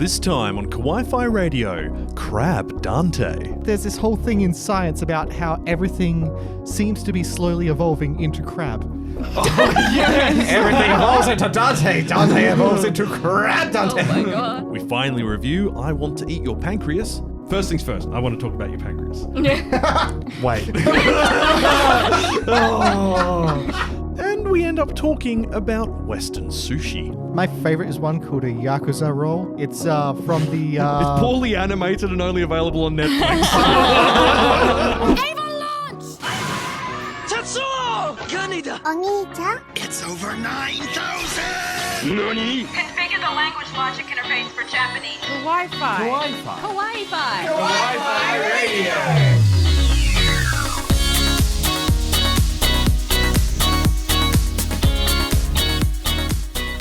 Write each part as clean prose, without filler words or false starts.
This time on Kawaii-Fi Radio, Crab Dante. There's this whole thing in science about how everything seems to be slowly evolving into crab. Oh, yes! Everything evolves into Dante. Dante evolves into Crab Dante. Oh my god. We finally review I Want to Eat Your Pancreas. First things first, I want to talk about your pancreas. Wait. And we end up talking about Western sushi. My favorite is one called a Yakuza roll. It's from the... It's poorly animated and only available on Netflix. Ava launch! Tetsuo! Kaneda! Onii-chan? It's over 9,000! Nani? Configure the language logic interface for Japanese. Kawaii-Fi. Kawaii-Fi. Kawaii-Fi. Kawaii-Fi Radio.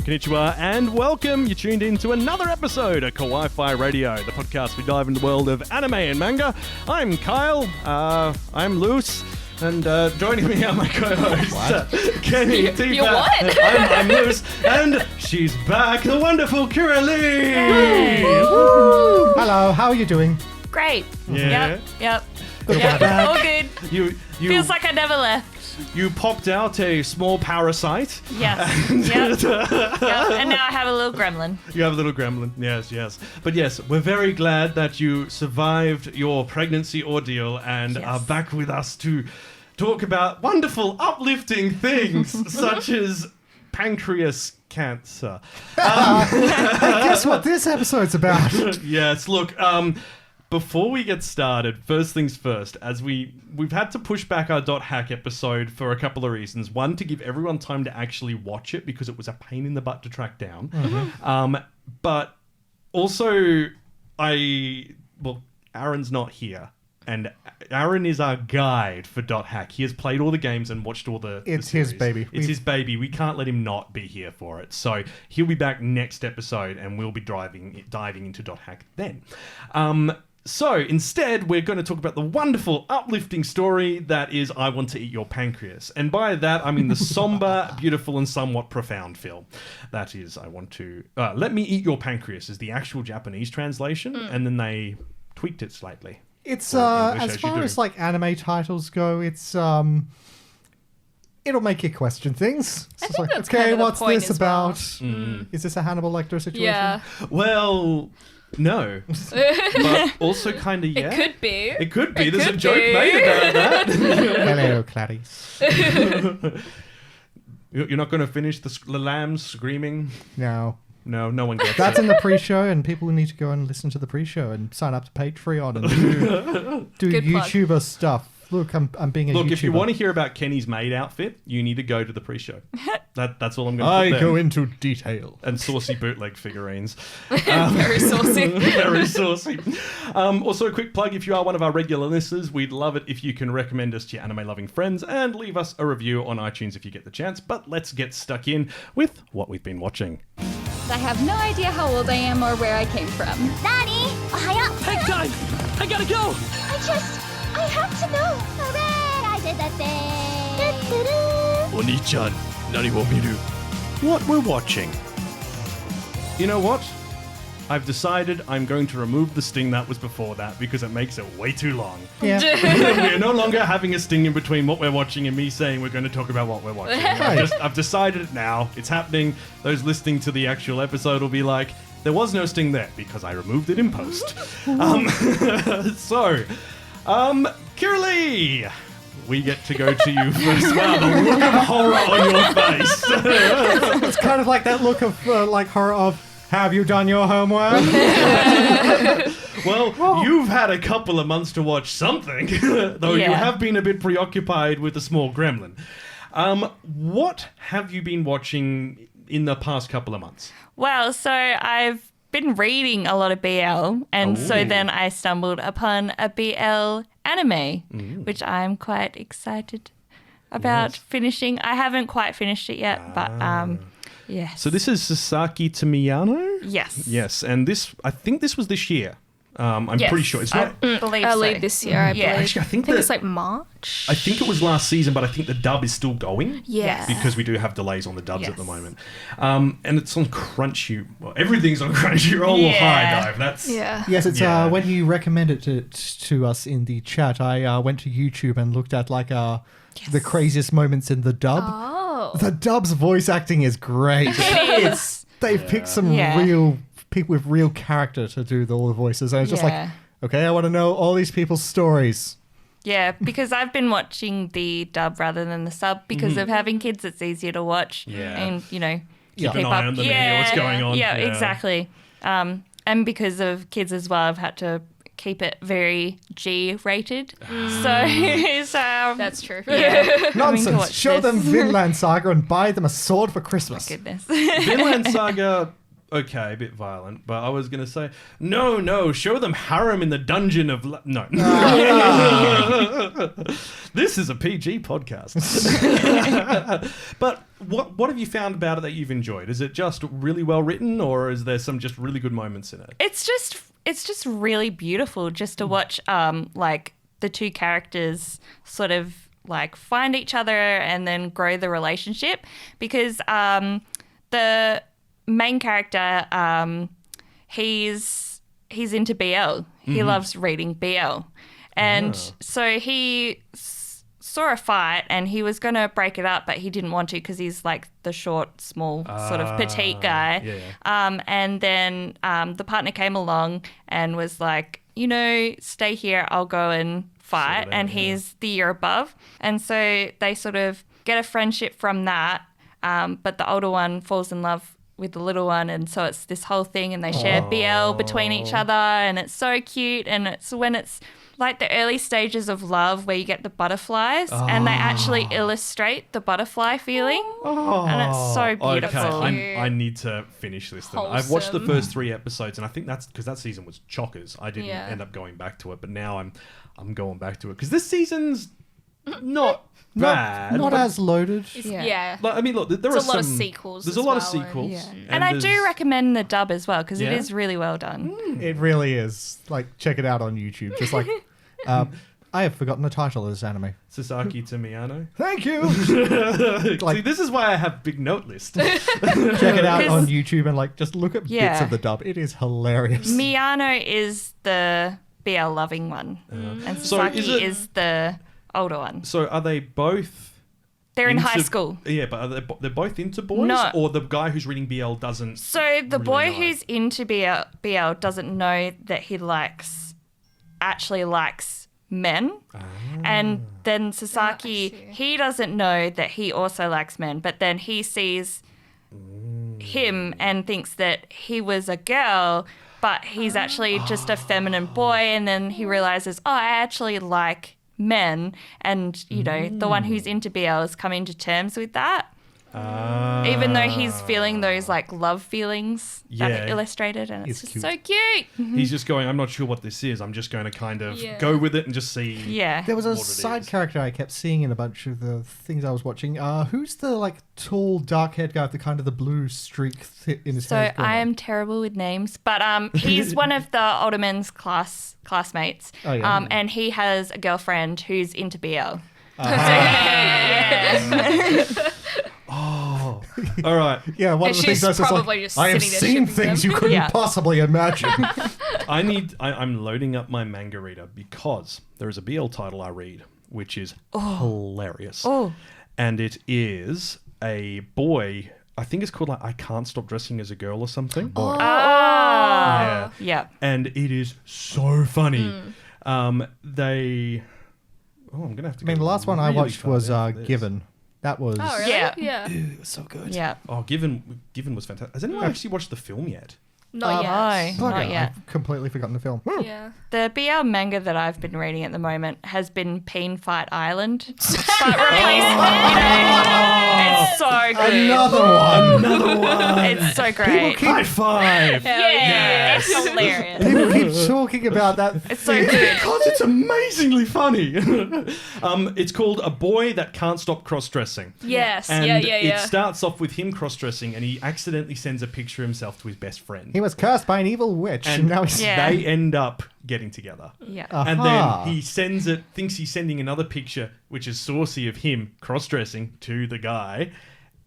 Konnichiwa and welcome. You're tuned in to another episode of Kawaii-Fi Radio, the podcast we dive into the world of anime and manga. I'm Kyle. I'm Luce. And joining me are my co-hosts, Kenny, Tifa. You're what? I'm Luce. And she's back, the wonderful Kieralee. Hello, how are you doing? Great. Yeah. Yep. Good Yep. back. All good. You Feels like I never left. you popped out a small parasite. Yes. Yep. And now I have a little gremlin. You have a little gremlin. Yes. But yes, we're very glad that you survived your pregnancy ordeal and Yes. are back with us to talk about wonderful, uplifting things such as pancreas cancer. Guess what this episode's about? Yes, look, before we get started, first things first, as we've had to push back our .hack episode for a couple of reasons. One, to give everyone time to actually watch it because it was a pain in the butt to track down. Mm-hmm. But also, Aaron's not here. And Aaron is our guide for .hack. He has played all the games and watched all the It's his series. baby. It's his baby. We can't let him not be here for it. So he'll be back next episode and we'll be diving into .hack then. So instead, we're going to talk about the wonderful, uplifting story that is I Want to Eat Your Pancreas. And by that, I mean the somber, beautiful, and somewhat profound film. That is, I Want to... Let Me Eat Your Pancreas is the actual Japanese translation, and then they tweaked it slightly. It's, Or English, as as you far do. as like anime titles go, it's, it'll make you question things. I It's think like, that's okay, kind of the what's point this as well. about? Is this a Hannibal Lecter situation? Yeah. Well, no. But also kind of, yeah. It could be. It could be. It There's a could joke be. made about that. Hello, Clarice. You're not going to finish the lambs screaming? No. No one gets That's it. in the pre-show, and people need to go and listen to the pre-show and sign up to Patreon and do Good plug. YouTuber stuff. Look, I'm being a Look, YouTuber. if you want to hear about Kenny's maid outfit, you need to go to the pre-show. That's all I'm going to put I there. go into detail. And saucy bootleg figurines. Very saucy. Very saucy. Also, a quick plug, if you are one of our regular listeners, we'd love it if you can recommend us to your anime-loving friends and leave us a review on iTunes if you get the chance. But let's get stuck in with what we've been watching. I have no idea how old I am or where I came from. Nani? Ohayo? Hang time! I gotta go! I have to know. Hooray! I did the thing. Oni-chan, nani wo miru? What we're watching. You know what? I've decided I'm going to remove the sting that was before that because it makes it way too long. Yeah. We're no longer having a sting in between what we're watching and me saying we're going to talk about what we're watching. I've decided it now. It's happening. Those listening to the actual episode will be like, there was no sting there because I removed it in post. Kieralee, we get to go to you first. Wow, the look of horror on your face. It's kind of like that look of horror of, have you done your homework? Well, you've had a couple of months to watch something, though you Yeah. have been a bit preoccupied with a small gremlin. What have you been watching in the past couple of months? Well, so I've been reading a lot of BL, and so then I stumbled upon a BL anime, which I'm quite excited about finishing. I haven't quite finished it yet, but yes. So this is Sasaki Tomiyano? Yes. Yes, and I think this was this year. I'm Yes. pretty sure it's not. I believe Early so. this year, I Yeah. believe. Actually, I think it's like March. I think it was last season, but I think the dub is still going. Yeah. Because we do have delays on the dubs at the Yes. moment. And it's on Crunchy. Well, everything's on Crunchyroll or Yeah. High Dive. That's Yeah. Yes, it's Yeah. when you recommended it to us in the chat, I went to YouTube and looked at like the craziest moments in the dub. Oh. The dub's voice acting is great. It is. They've picked some Yeah. real people with real character to do all the voices. And it's just like, Yeah. okay, I want to know all these people's stories. Yeah, because I've been watching the dub rather than the sub because of having kids. It's easier to watch. Yeah. And, you know, Keep an eye on them and hear what's going on. Yeah, Yeah. exactly. And because of kids as well, I've had to keep it very G-rated. So That's true. yeah. Having to Nonsense. watch Show this. them Vinland Saga and buy them a sword for Christmas. Goodness. Vinland Saga. Okay, a bit violent, but I was going to say, no, show them harem in the dungeon of... No. This is a PG podcast. But what have you found about it that you've enjoyed? Is it just really well written, or is there some just really good moments in it? It's just really beautiful just to watch like the two characters sort of like find each other and then grow the relationship, because the main character he's into BL. He loves reading BL. And so he saw a fight and he was going to break it up, but he didn't want to because he's like the short, small, sort of petite guy. Yeah. And then the partner came along and was like, you know, stay here, I'll go and fight. Sort of, and he's the year above. And so they sort of get a friendship from that. But the older one falls in love with the little one, and so it's this whole thing, and they share BL between each other, and it's so cute. And it's when it's like the early stages of love where you get the butterflies and they actually illustrate the butterfly feeling, and it's so beautiful. Okay, I need to finish this then. I've watched the Wholesome. first 3 episodes, and I think that's because that season was chockers. I didn't Yeah. end up going back to it, but now I'm going back to it because this season's not bad. Not as loaded. Yeah. Like, I mean, look, there There's are a lot of some sequels There's as a lot of well, and- sequels, Yeah. And I do there's- recommend the dub as well because Yeah? it is really well done. It really is. Like, check it out on YouTube. Just like, I have forgotten the title of this anime. Sasaki to Miyano. Thank you. See, this is why I have big note list. Check it out 'Cause- on YouTube and like just look at bits Yeah. of the dub. It is hilarious. Miyano is the BL loving one, and So Sasaki is it- is the older one. So are they both? They're in high into- school. Yeah, but are they're both into boys, No. or the guy who's reading BL doesn't? So the really boy know. who's into BL doesn't know that he actually likes men. And then Sasaki, he doesn't know that he also likes men, but then he sees him and thinks that he was a girl, but he's actually just a feminine boy. And then he realizes, oh, I actually like men. And, you know, the one who's into BL is coming to terms with that. Even though he's feeling those like love feelings that Yeah. are illustrated, and it's It's just so cute. He's just going, I'm not sure what this is. I'm just going to kind of Yeah. go with it and just see. Yeah. There was a what it side is. character I kept seeing in a bunch of the things I was watching. Who's the like tall, dark-haired guy with the kind of the blue streak in his So hair? I am terrible with names, but he's one of the older men's classmates, Oh, yeah. and he has a girlfriend who's into BL. Oh, all right. Yeah, one And of the things she's I was just probably like, just I have sitting there seen shipping things them. you couldn't Yeah. possibly imagine. I'm loading up my manga reader because there is a BL title I read, which is hilarious. Oh. And it is a boy. I think it's called like I Can't Stop Dressing as a Girl or something. Yeah. Yeah. And it is so funny. They. Oh, I'm gonna have to. I mean, go the last one I really watched far was down for this. Given. That was... Oh, really? Yeah. Yeah. It was so good. Yeah. Oh, Given was fantastic. Has anyone actually watched the film yet? Not yet. No, not yet. I've completely forgotten the film. Yeah. The BL manga that I've been reading at the moment has been Peen Fight Island. But replaced, it's so good. Another one! It's so great. High five! Yeah, it's hilarious. People keep talking about that. It's so good. Because it's amazingly funny. It's called A Boy That Can't Stop Cross-Dressing. Yes. And yeah. it starts off with him cross-dressing and he accidentally sends a picture of himself to his best friend. He was cursed by an evil witch, and And now he's... Yeah. they end up getting together. Yeah. And then he thinks he's sending another picture, which is saucy, of him cross-dressing to the guy.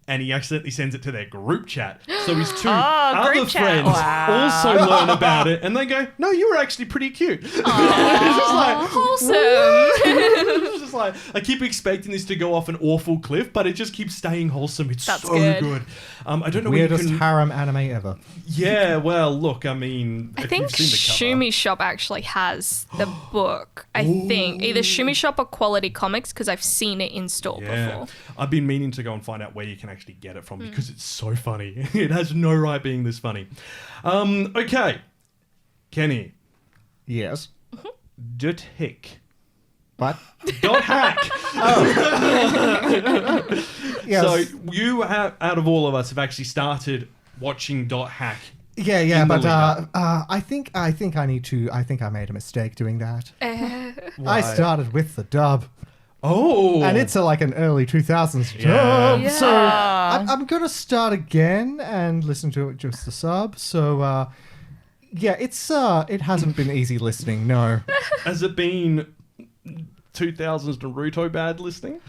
And he accidentally sends it to their group chat. So his two other group chat. friends also learn about it. And they go, no, you were actually pretty cute. It's just like, Wholesome. it's just like, I keep expecting this to go off an awful cliff, but it just keeps staying wholesome. It's That's so good. I don't know Weirdest when you can... harem anime ever. Yeah, well, look, I mean... I if think you've seen the cover- Shumi Shop actually has the book. I think either Shumi Shop or Quality Comics, because I've seen it in store before. I've been meaning to go and find out where you can actually get it from because it's so funny. It has no right being this funny. Okay. Kenny. Yes. Dot hick. But Dot hack. yes. So you have, out of all of us, have actually started watching Dot hack. Yeah, in the but lead-up. I think I need to. I think I made a mistake doing that. Why? I started with the dub. Oh. And it's like an early 2000s Yeah. dub. So I'm going to start again and listen to it just the sub. So, yeah, it hasn't been easy listening, no. Has it been 2000s Naruto bad listening?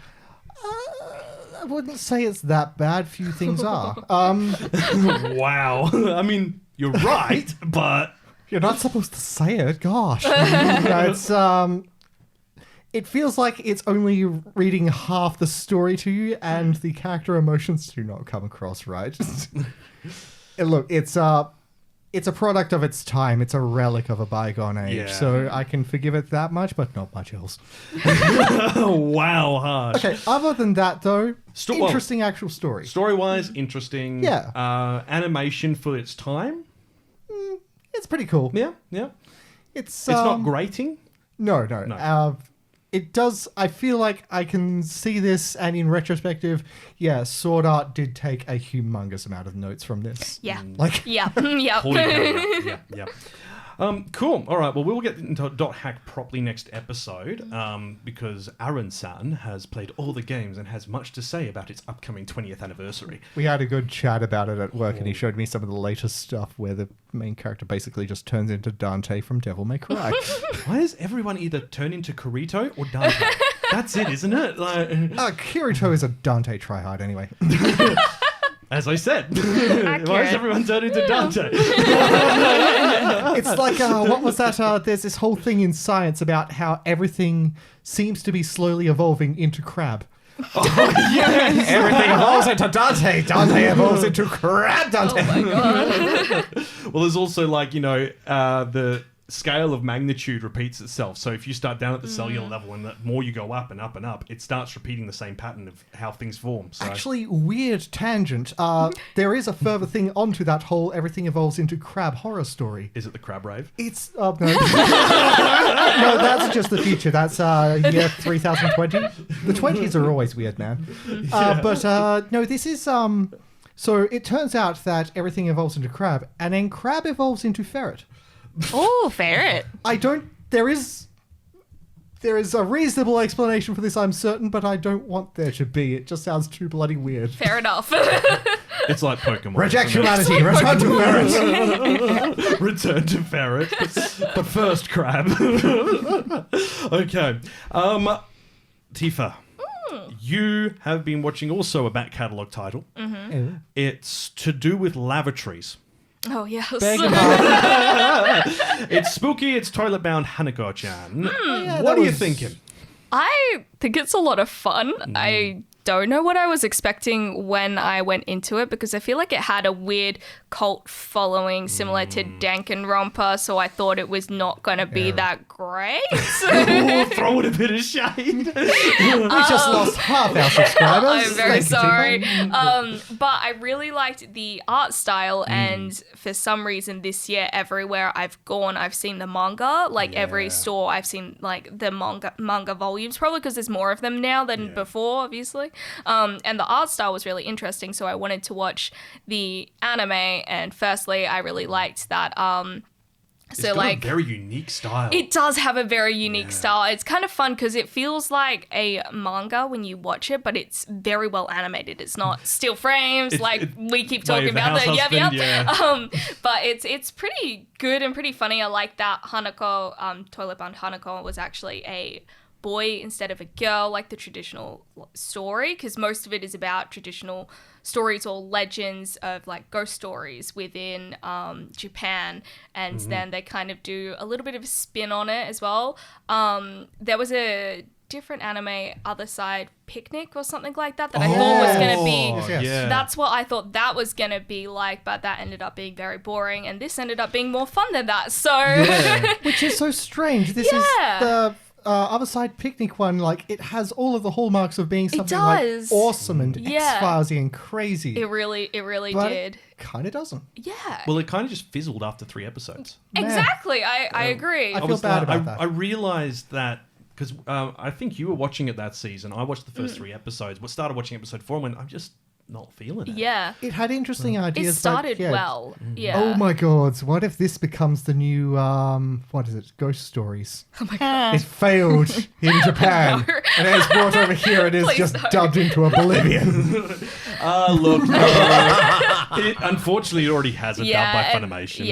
I wouldn't say it's that bad. Few things are. Wow. I mean, you're right, but... You're not supposed to say it. Gosh. No, it's... It feels like it's only reading half the story to you, and the character emotions do not come across right. Look, it's a product of its time. It's a relic of a bygone age. Yeah. So I can forgive it that much, but not much else. Wow, harsh. Okay, other than that, though, well, interesting actual story. Story-wise, interesting. Yeah. Animation for its time. It's pretty cool. Yeah. It's not grating. No. It does. I feel like I can see this, and in retrospective, yeah, Sword Art did take a humongous amount of notes from this. Yeah. Like, Yeah. Yep. Holy yeah. Cool. All right. Well, we'll get into Dot Hack properly next episode because Aaron-san has played all the games and has much to say about its upcoming 20th anniversary. we had a good chat about it at work, and he showed me some of the latest stuff where the main character basically just turns into Dante from Devil May Cry. Why does everyone either turn into Kirito or Dante? That's it, isn't it? Like, Kirito is a Dante tryhard anyway. as I said, why does everyone turn into Dante? It's like, what was that? There's this whole thing in science about how everything seems to be slowly evolving into crab. Everything evolves into Dante. Dante evolves into crab Dante. Oh my god. Well, there's also the scale of magnitude repeats itself. So if you start down at the cellular level and the more you go up and up and up, it starts repeating the same pattern of how things form. So. Actually, weird tangent. There is a further thing onto that whole everything evolves into crab horror story. Is it the crab rave? It's no, no, that's just the future. That's year 3020. The 20s are always weird, man. But no, this is So it turns out that everything evolves into crab, and then crab evolves into ferret. Oh, ferret. There is a reasonable explanation for this, I'm certain, but I don't want there to be. It just sounds too bloody weird. Fair enough. It's like Pokemon. Reject humanity. Return to ferret. Return to ferret. But first, crab. Okay. Tifa. You have been watching also a back catalogue title. Mm-hmm. It's to do with lavatories. Oh, yes. It's spooky, it's toilet-bound Hanako-chan. Yeah, What that are you was- thinking? I think it's a lot of fun. I don't know what I was expecting when I went into it because I feel like it had a weird cult following similar to Danganronpa, so I thought it was not going to be that great. Oh, throw it a bit of shade. We just lost half our subscribers. I'm very Thank you, sorry. Tifa. But I really liked the art style, and for some reason this year, everywhere I've gone, I've seen the manga. Like every store, I've seen like the manga volumes, probably because there's more of them now than before, obviously. And the art style was really interesting, so I wanted to watch the anime. And firstly, I really liked that It's So got like a very unique style. it does have a very unique style. It's kind of fun because it feels like a manga when you watch it, but it's very well animated. It's not still frames we keep talking about the but it's pretty good and pretty funny. I like that Hanako, Toilet Bound Hanako was actually a boy instead of a girl, like the traditional story, because most of it is about traditional stories or legends of like ghost stories within Japan, and then they kind of do a little bit of a spin on it as well. There was a different anime, Other Side Picnic or something like that I thought was going to be that's what I thought that was going to be like, but that ended up being very boring, and this ended up being more fun than that, so which is so strange. This is the Other Side Picnic one, like it has all of the hallmarks of being something like awesome and X-Filesy and crazy. It really but did. Kind of doesn't. Yeah. Well, it kind of just fizzled after 3 episodes. Exactly. I agree. I feel bad about that. I realized that because I think you were watching it that season. I watched the first 3 episodes, but started watching episode 4 and went, I'm just not feeling it. Yeah. It had interesting ideas. It started but, well. Yeah. Oh my god, what if this becomes the new, what is it, Ghost Stories? Oh my god. It failed in Japan, and it's brought over here and is just dubbed into oblivion. Look, unfortunately, it already has a dub by Funimation.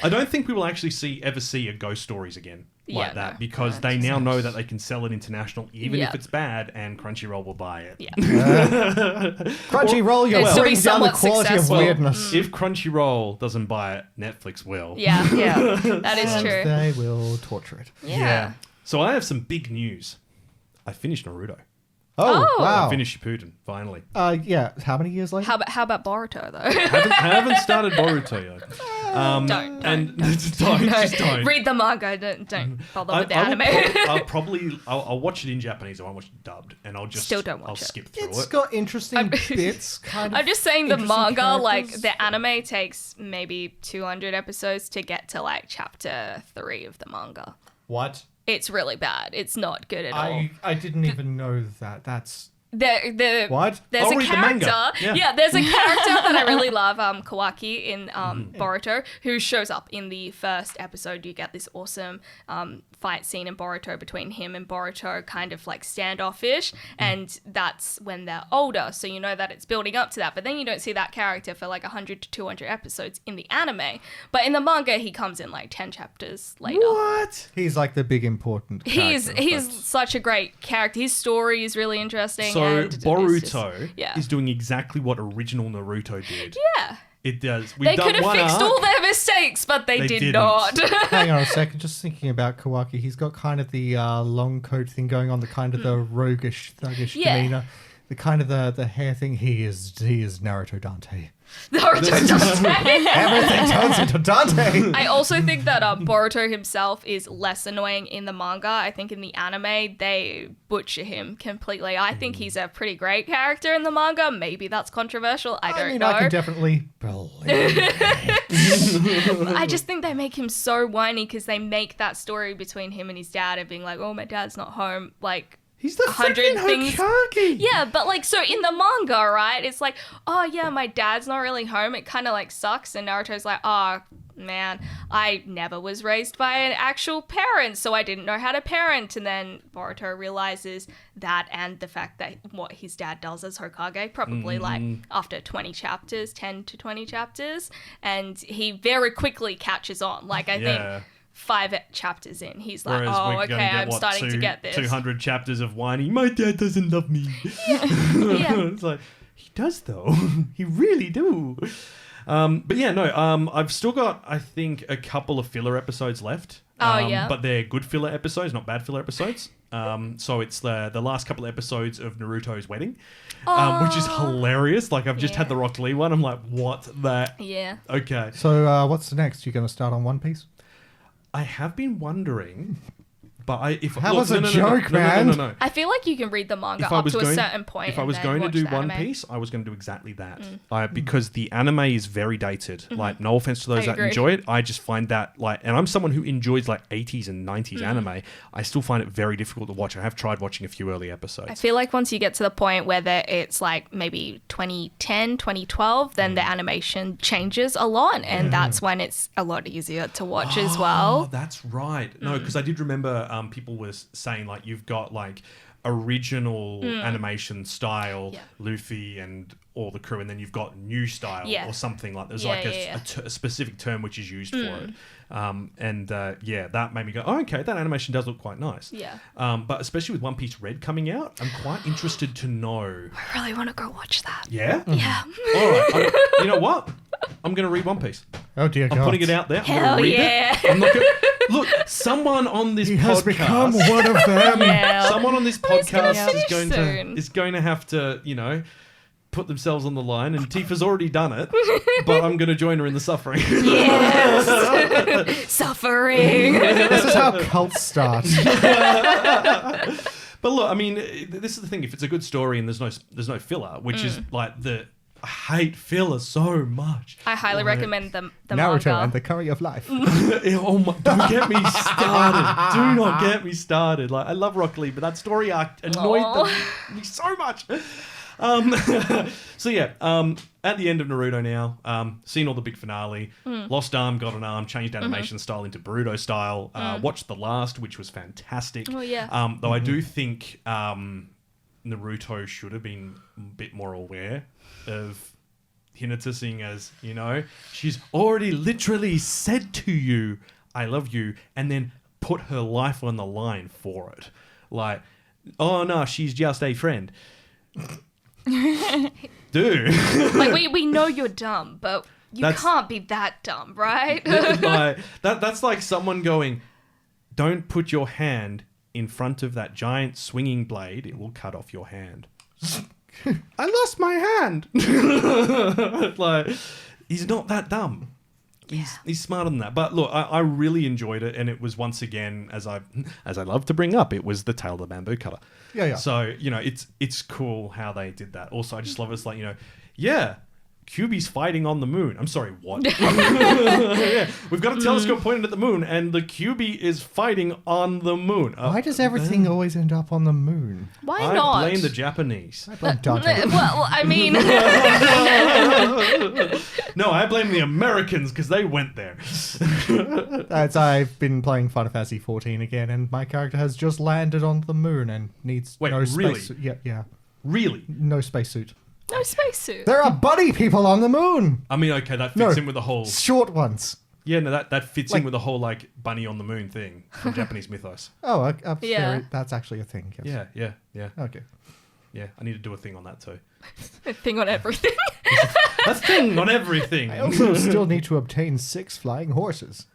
I don't think we will actually ever see a Ghost Stories again like that, because they now know that they can sell it international even if it's bad, and Crunchyroll will buy it. Crunchyroll, you're bringing down the quality of weirdness. If Crunchyroll doesn't buy it, Netflix will. Yeah, that is and true. They will torture it. Yeah. So I have some big news. I finished Naruto. Oh, wow. I finished Shippuden, finally. Yeah. How many years later? How about Boruto, though? haven't started Boruto yet. Don't. Don't. Read the manga. Don't bother with the anime. I'll watch it in Japanese. I won't watch it dubbed, and I'll just Still don't watch I'll it. skip through It's it. got interesting bits, kind of. I'm just saying the interesting manga, characters. like the anime takes maybe 200 episodes to get to like chapter 3 of the manga. What? It's really bad. It's not good at all. I didn't even know that. That's... What? There's I'll a read the character. manga. Yeah, there's a character that I really love, Kawaki in Boruto, who shows up in the first episode. You get this awesome fight scene in Boruto between him and Boruto, kind of like standoffish, and that's when they're older. So you know that it's building up to that. But then you don't see that character for like 100 to 200 episodes in the anime. But in the manga, he comes in like 10 chapters later. What? He's like the big important character. He's such a great character. His story is really interesting. So and Boruto just, is doing exactly what original Naruto did. Yeah. It does. They could have fixed all their mistakes, but they did didn't. not. Hang on a second, just thinking about Kawaki. He's got kind of the long coat thing going on, the kind of the roguish, thuggish demeanor, the kind of the hair thing. He is Naruto Dante. Naruto Dante. Everything turns into Dante. I also think that Boruto himself is less annoying in the manga. I think in the anime, they butcher him completely. I think he's a pretty great character in the manga. Maybe that's controversial. I don't know. I can definitely believe I just think they make him so whiny because they make that story between him and his dad of being like, oh, my dad's not home. Like, he's the 100 freaking things. Hokage. Yeah, but like, so in the manga, right, it's like, oh yeah, my dad's not really home. It kind of like sucks. And Naruto's like, oh man, I never was raised by an actual parent, so I didn't know how to parent. And then Boruto realizes that, and the fact that what his dad does as Hokage, probably like after 20 chapters, 10 to 20 chapters, and he very quickly catches on. Like, I think 5 chapters in, he's like, oh, okay, I'm starting to get this. 200 chapters of whining, my dad doesn't love me. Yeah. It's like, he does though. He really do. But yeah, no, I've still got, I think, a couple of filler episodes left. But they're good filler episodes, not bad filler episodes. So it's the last couple of episodes of Naruto's wedding, which is hilarious. Like, I've just had the Rock Lee one. I'm like, what the? Yeah. Okay. So what's the next? You're going to start on One Piece? I have been wondering But That was a joke, man. No. I feel like you can read the manga If I up was to a going- certain point. If I and was then going to watch do the One anime. Piece, I was going to do exactly that. Because the anime is very dated. Like, no offense to those I that agree. enjoy it, I just find that, like, and I'm someone who enjoys, like, 80s and 90s anime. I still find it very difficult to watch. I have tried watching a few early episodes. I feel like once you get to the point where it's like maybe 2010, 2012, then the animation changes a lot. And that's when it's a lot easier to watch as Oh, well. that's right. No, because I did remember people were saying, like, you've got, like, original animation style, Luffy and all the crew, and then you've got new style or something like there's a specific term which is used for it. That made me go, oh, okay, that animation does look quite nice. Yeah. But especially with One Piece Red coming out, I'm quite interested to know. I really want to go watch that. Yeah? Yeah. All right. You know what? I'm going to read One Piece. Oh dear God. I'm putting it out there. I'm Hell gonna read yeah. it. I'm not gonna, look, someone on this He podcast has become one of them. Yeah. someone on this But it's gonna podcast finish is going to have to, put themselves on the line, and Tifa's already done it, but I'm going to join her in the suffering. Yes. Suffering. This is how cults start. But look, I mean, this is the thing. If it's a good story and there's no filler, which is like I hate filler so much. I highly recommend the Naruto manga. and the curry of life. Oh my, don't get me started. Do not get me started. Like, I love Rock Lee, but that story arc annoyed me so much. At the end of Naruto now, seen all the big finale, lost arm, got an arm, changed animation style into Boruto style, watched The Last, which was fantastic. Oh, yeah. Though I do think Naruto should have been a bit more aware of Hinata, seeing as, she's already literally said to you, I love you, and then put her life on the line for it. Like, oh no, she's just a friend. Dude. Like, we know you're dumb, but you can't be that dumb, right? That's like someone going, don't put your hand in front of that giant swinging blade, it will cut off your hand. I lost my hand. Like, he's not that dumb. He's smarter than that. But look, I really enjoyed it, and it was once again, as I love to bring up, it was the Tail of the Bamboo Cutter. Yeah. So, it's cool how they did that. Also, I just love it's like, QB's fighting on the moon. I'm sorry, what? Yeah, we've got a telescope pointed at the moon, and the QB is fighting on the moon. Why does everything always end up on the moon? Why I not? blame the Japanese. I blame Dante. Well, I mean, No, I blame the Americans because they went there. I've been playing Final Fantasy 14 again, and my character has just landed on the moon and needs Wait, no really? spacesuit. Yeah. Really? No spacesuit. no spacesuit. There are bunny people on the moon. I mean, okay, that fits in with the whole... Short ones. Yeah, no, that fits in Like- with the whole, like, bunny on the moon thing from Japanese mythos. Oh, Yeah. that's actually a thing. Yes. Yeah. Okay. Yeah, I need to do a thing on that too. Thing on everything. A thing on everything. I also still need to obtain 6 flying horses.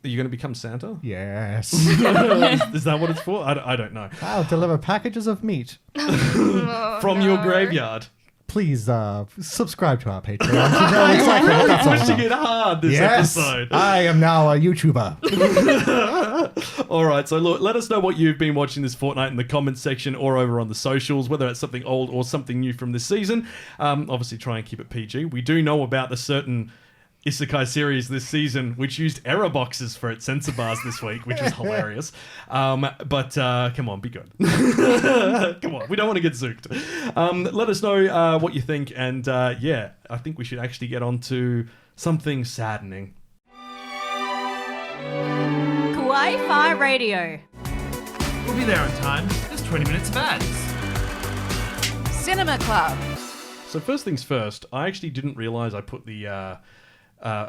Are you going to become Santa? Yes. Is that what it's for? I don't know. I'll deliver packages of meat. From your graveyard. Please subscribe to our Patreon to know exactly what that's all Pushing about. it hard this Yes, episode. I am now a YouTuber. All right, so look, let us know what you've been watching this fortnight in the comments section or over on the socials, whether it's something old or something new from this season. Obviously, try and keep it PG. We do know about a certain isekai series this season which used error boxes for its censor bars this week, which was hilarious. But come on, be good. Come on, we don't want to get zooked. Let us know what you think, and I think we should actually get on to something saddening. Kawaii-Fi Radio. We'll be there on time. There's 20 minutes of ads. Cinema Club. So first things first, I actually didn't realise I put the A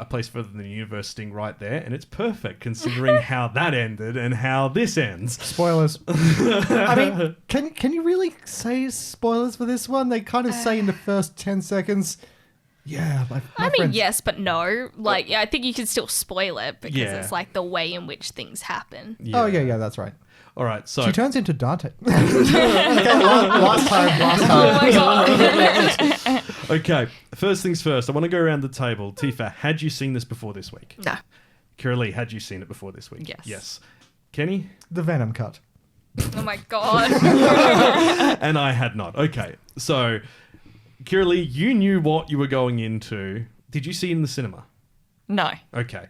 Place Further Than the Universe sting right there, and it's perfect considering how that ended and how this ends. Spoilers. I mean, can you really say spoilers for this one? They kind of say in the first 10 seconds, yeah, my I mean, friends- yes, but no. Like, I think you can still spoil it because Yeah. it's like the way in which things happen. Oh, yeah, that's right. All right, so She turns into Dante. last time. Oh my god. okay, first things first, I want to go around the table. Tifa, had you seen this before this week? No. Kieralee, had you seen it before this week? Yes. Yes. Kenny? The Venom cut. Oh my god. And I had not. Okay. So, Kieralee, you knew what you were going into. Did you see it in the cinema? No. Okay.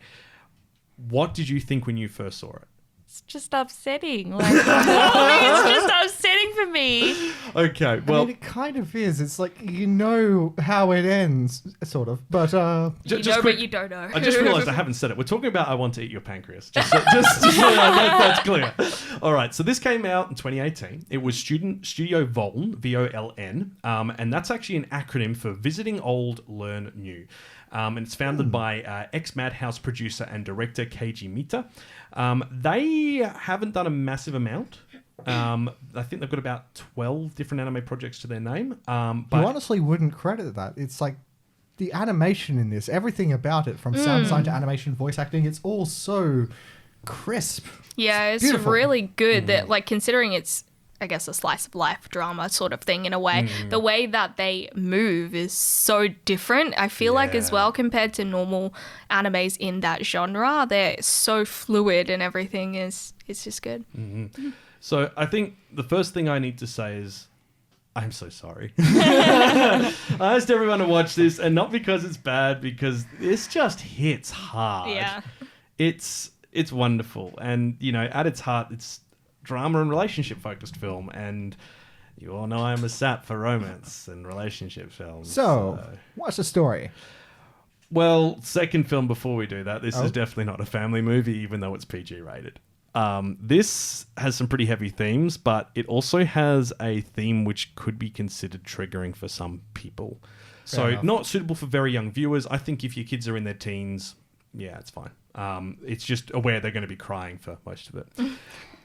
What did you think when you first saw it? It's just upsetting. Like, it's just upsetting for me. Okay, well... I mean, it kind of is. It's like, you know how it ends, sort of. But, but you don't know. I just realised I haven't said it. We're talking about I Want to Eat Your Pancreas. Just so that's clear. All right, so this came out in 2018. It was Studio Voln, V-O-L-N, and that's actually an acronym for Visiting Old, Learn New. And it's founded by ex-Madhouse producer and director Keiji Mita. They haven't done a massive amount. I think they've got about 12 different anime projects to their name. But you honestly wouldn't credit that. It's like the animation in this, everything about it, from sound design to animation, voice acting, it's all so crisp. Yeah, it's beautiful. really good that, like, considering it's, I guess, a slice of life drama sort of thing in a way, the way that they move is so different. I feel like as well compared to normal animes in that genre, they're so fluid and everything it's just good. Mm-hmm. So I think the first thing I need to say is I'm so sorry. I asked everyone to watch this, and not because it's bad, because this just hits hard. Yeah. It's wonderful, and you know, at its heart, it's drama and relationship focused film, and you all know I'm a sap for romance and relationship films. So, what's the story? Well, second film before we do that, this is definitely not a family movie, even though it's PG rated. This has some pretty heavy themes, but it also has a theme which could be considered triggering for some people. Fair enough. Not suitable for very young viewers. I think if your kids are in their teens, yeah, it's fine. It's just aware they're going to be crying for most of it.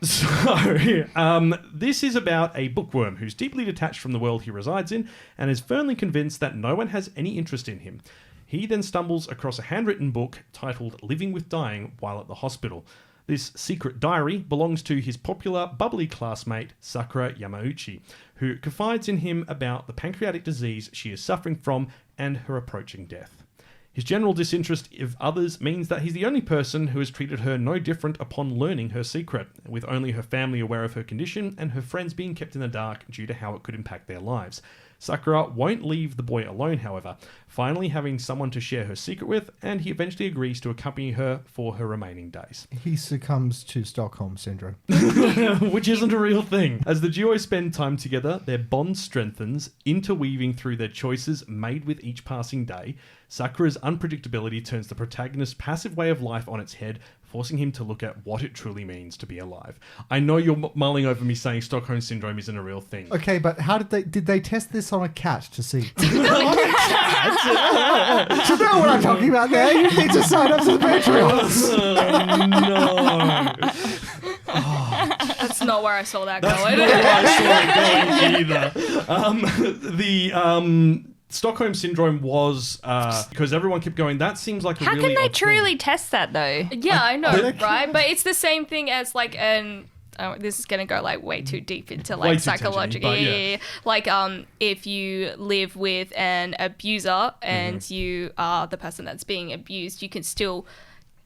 So, this is about a bookworm who's deeply detached from the world he resides in and is firmly convinced that no one has any interest in him. He then stumbles across a handwritten book titled Living with Dying while at the hospital. This secret diary belongs to his popular, bubbly classmate, Sakura Yamauchi, who confides in him about the pancreatic disease she is suffering from and her approaching death. His general disinterest of others means that he's the only person who has treated her no different upon learning her secret, with only her family aware of her condition and her friends being kept in the dark due to how it could impact their lives. Sakura won't leave the boy alone, however, finally having someone to share her secret with, and he eventually agrees to accompany her for her remaining days. He succumbs to Stockholm Syndrome. Which isn't a real thing. As the duo spend time together, their bond strengthens, interweaving through their choices made with each passing day. Sakura's unpredictability turns the protagonist's passive way of life on its head, forcing him to look at what it truly means to be alive. I know you're mulling over me saying Stockholm Syndrome isn't a real thing. Okay, but how did they test this on a cat to see? On a cat? Do you know what I'm talking about there? You need to sign up to the Patreon. No. That's not where I saw that That's going. not where I saw it going either. Stockholm Syndrome was because everyone kept going, that seems like a How really can they odd truly thing. test that though? Yeah, I know, right? But it's the same thing as like an... this is going to go like way too deep into like psychological. Yeah. Like if you live with an abuser and you are the person that's being abused, you can still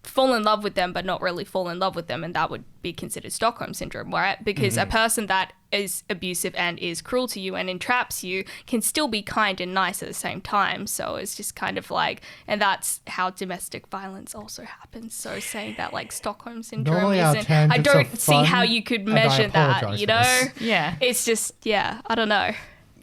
fall in love with them but not really fall in love with them, and that would be considered Stockholm Syndrome, right? Because a person that is abusive and is cruel to you and entraps you can still be kind and nice at the same time. So it's just kind of like, and that's how domestic violence also happens. So saying that like Stockholm Syndrome isn't, I don't see how you could measure that, you know? Yeah. It's just, yeah, I don't know.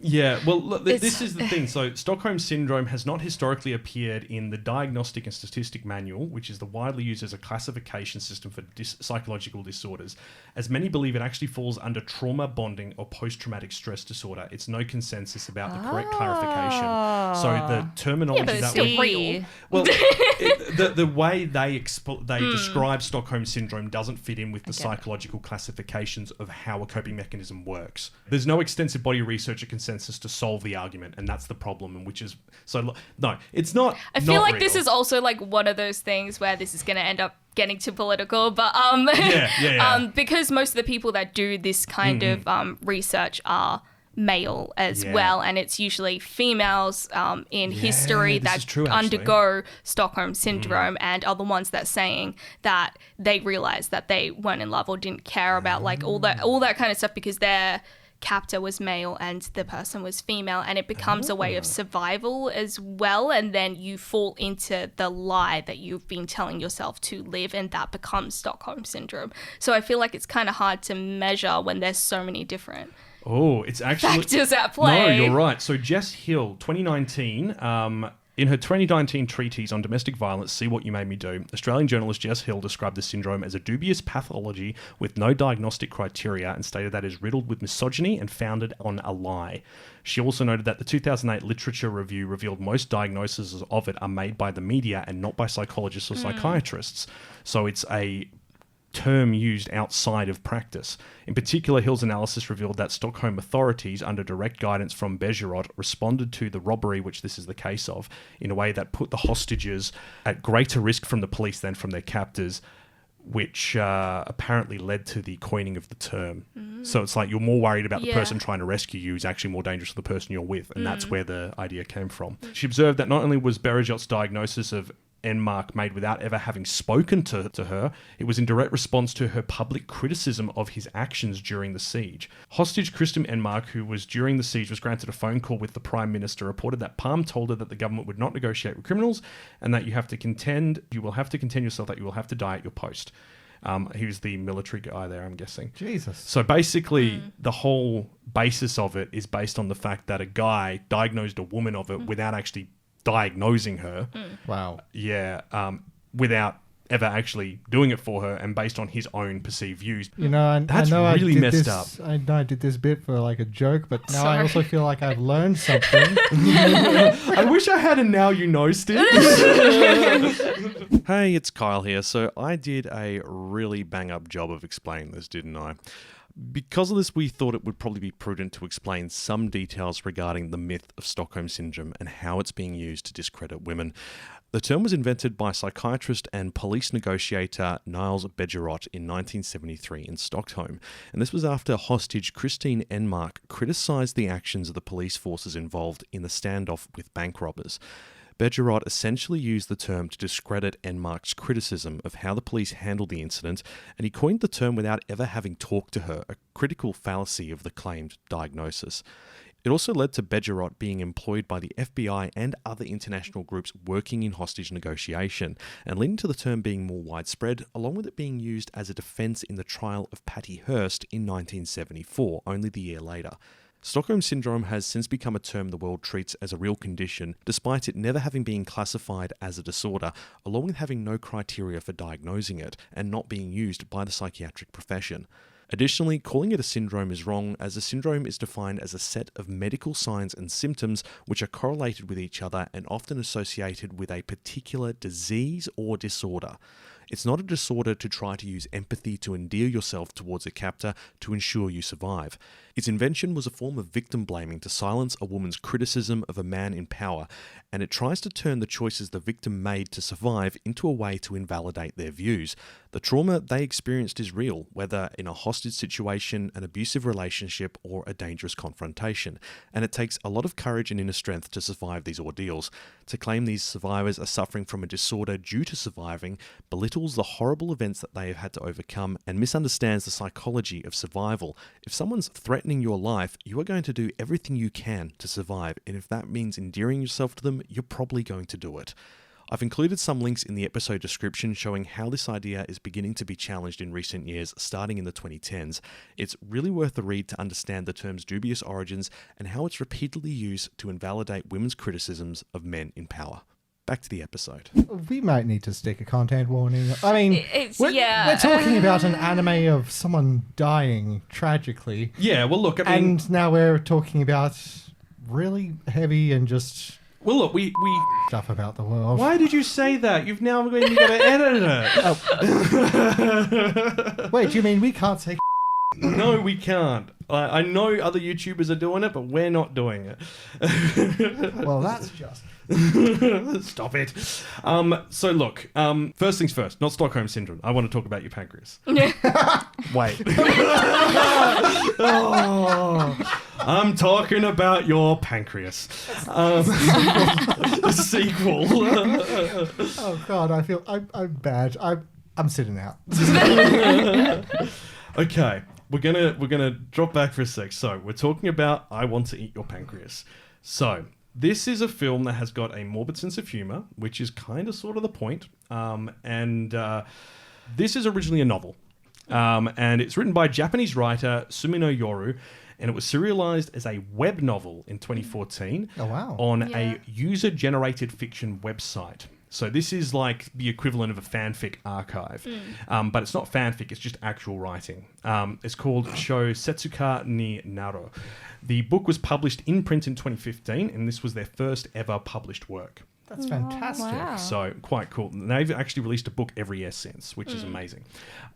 Yeah, well, look, this is the thing. So, Stockholm Syndrome has not historically appeared in the Diagnostic and Statistic Manual, which is the widely used as a classification system for psychological disorders, as many believe it actually falls under trauma bonding or post-traumatic stress disorder. It's no consensus about the correct clarification. So, the terminology but it's that still real. Well, the way they describe Stockholm Syndrome doesn't fit in with the psychological classifications of how a coping mechanism works. There's no extensive body research or consensus to solve the argument, and that's the problem, and which is so no, it's not. I feel like real. this is also like one of those things where this is going to end up getting too political, but yeah. because most of the people that do this kind of research are male as Yeah. well, and it's usually females in history this that is true, actually. undergo Stockholm Syndrome and are the ones that saying that they realized that they weren't in love or didn't care about like all that kind of stuff because their captor was male and the person was female, and it becomes a way of survival as well, and then you fall into the lie that you've been telling yourself to live, and that becomes Stockholm Syndrome. So I feel like it's kind of hard to measure when there's so many different It's actually factors at play. No, you're right. So Jess Hill, 2019, in her 2019 treatise on domestic violence, See What You Made Me Do, Australian journalist Jess Hill described the syndrome as a dubious pathology with no diagnostic criteria and stated that it is riddled with misogyny and founded on a lie. She also noted that the 2008 literature review revealed most diagnoses of it are made by the media and not by psychologists or psychiatrists. So it's a term used outside of practice. In particular, Hill's analysis revealed that Stockholm authorities, under direct guidance from Bejerot, responded to the robbery, which this is the case of, in a way that put the hostages at greater risk from the police than from their captors, which apparently led to the coining of the term. So it's like you're more worried about the person trying to rescue you is actually more dangerous than the person you're with, and that's where the idea came from. She observed that not only was Bejerot's diagnosis of Enmark made without ever having spoken to her, it was in direct response to her public criticism of his actions during the siege. Hostage Kristin Enmark, who was during the siege, was granted a phone call with the Prime Minister, reported that Palm told her that the government would not negotiate with criminals and that you will have to contend yourself that you will have to die at your post. He was the military guy there, I'm guessing. Jesus. So basically, the whole basis of it is based on the fact that a guy diagnosed a woman of it without actually diagnosing her. Wow. Yeah, without ever actually doing it for her and based on his own perceived views. You know, That's I know really I did messed this, up. I know I did this bit for like a joke, but now I also feel like I've learned something. I wish I had a now you know stick. Hey, it's Kyle here. So I did a really bang up job of explaining this, didn't I? Because of this, we thought it would probably be prudent to explain some details regarding the myth of Stockholm Syndrome and how it's being used to discredit women. The term was invented by psychiatrist and police negotiator Nils Bejerot in 1973 in Stockholm, and this was after hostage Kristin Enmark criticised the actions of the police forces involved in the standoff with bank robbers. Bejerot essentially used the term to discredit Enmark's criticism of how the police handled the incident, and he coined the term without ever having talked to her, a critical fallacy of the claimed diagnosis. It also led to Bejerot being employed by the FBI and other international groups working in hostage negotiation, and leading to the term being more widespread, along with it being used as a defense in the trial of Patty Hearst in 1974, only the year later. Stockholm Syndrome has since become a term the world treats as a real condition, despite it never having been classified as a disorder, along with having no criteria for diagnosing it, and not being used by the psychiatric profession. Additionally, calling it a syndrome is wrong, as a syndrome is defined as a set of medical signs and symptoms which are correlated with each other and often associated with a particular disease or disorder. It's not a disorder to try to use empathy to endear yourself towards a captor to ensure you survive. Its invention was a form of victim blaming to silence a woman's criticism of a man in power, and it tries to turn the choices the victim made to survive into a way to invalidate their views. The trauma they experienced is real, whether in a hostage situation, an abusive relationship, or a dangerous confrontation, and it takes a lot of courage and inner strength to survive these ordeals. To claim these survivors are suffering from a disorder due to surviving belittles the horrible events that they have had to overcome and misunderstands the psychology of survival. If someone's threatening your life, you are going to do everything you can to survive, and if that means endearing yourself to them, you're probably going to do it. I've included some links in the episode description showing how this idea is beginning to be challenged in recent years, starting in the 2010s. It's really worth the read to understand the term's dubious origins and how it's repeatedly used to invalidate women's criticisms of men in power. Back to the episode. We might need to stick a content warning. I mean, yeah. we're talking about an anime of someone dying tragically. Yeah, well, look, I mean... And now we're talking about really heavy and just... Well, look, we stuff about the world. Why did you say that? You've now got to edit it. Wait, do you mean we can't say? No, we can't. I know other YouTubers are doing it, but we're not doing it. Well, that's just... Stop it. So look, first things first, not Stockholm Syndrome. I want to talk about your pancreas. Wait. I'm talking about your pancreas. The sequel. Oh, God, I feel... I'm bad. I'm sitting out. Okay, we're gonna drop back for a sec. So we're talking about I Want to Eat Your Pancreas. So this is a film that has got a morbid sense of humor, which is kind of sort of the point. This is originally a novel, and it's written by Japanese writer Sumino Yoru, and it was serialized as a web novel in 2014. Oh, wow. On a user-generated fiction website. So this is like the equivalent of a fanfic archive. But it's not fanfic, it's just actual writing. It's called Sho Setsuka ni Naro. The book was published in print in 2015, and this was their first ever published work. That's fantastic. Wow. So quite cool. They've actually released a book every year since, which is amazing.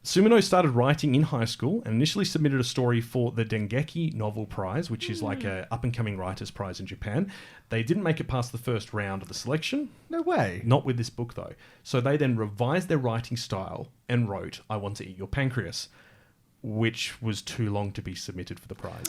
Sumino started writing in high school and initially submitted a story for the Dengeki Novel Prize, which is like a up-and-coming writers prize in Japan. They didn't make it past the first round of the selection. No way. Not with this book, though. So they then revised their writing style and wrote I Want to Eat Your Pancreas, which was too long to be submitted for the prize.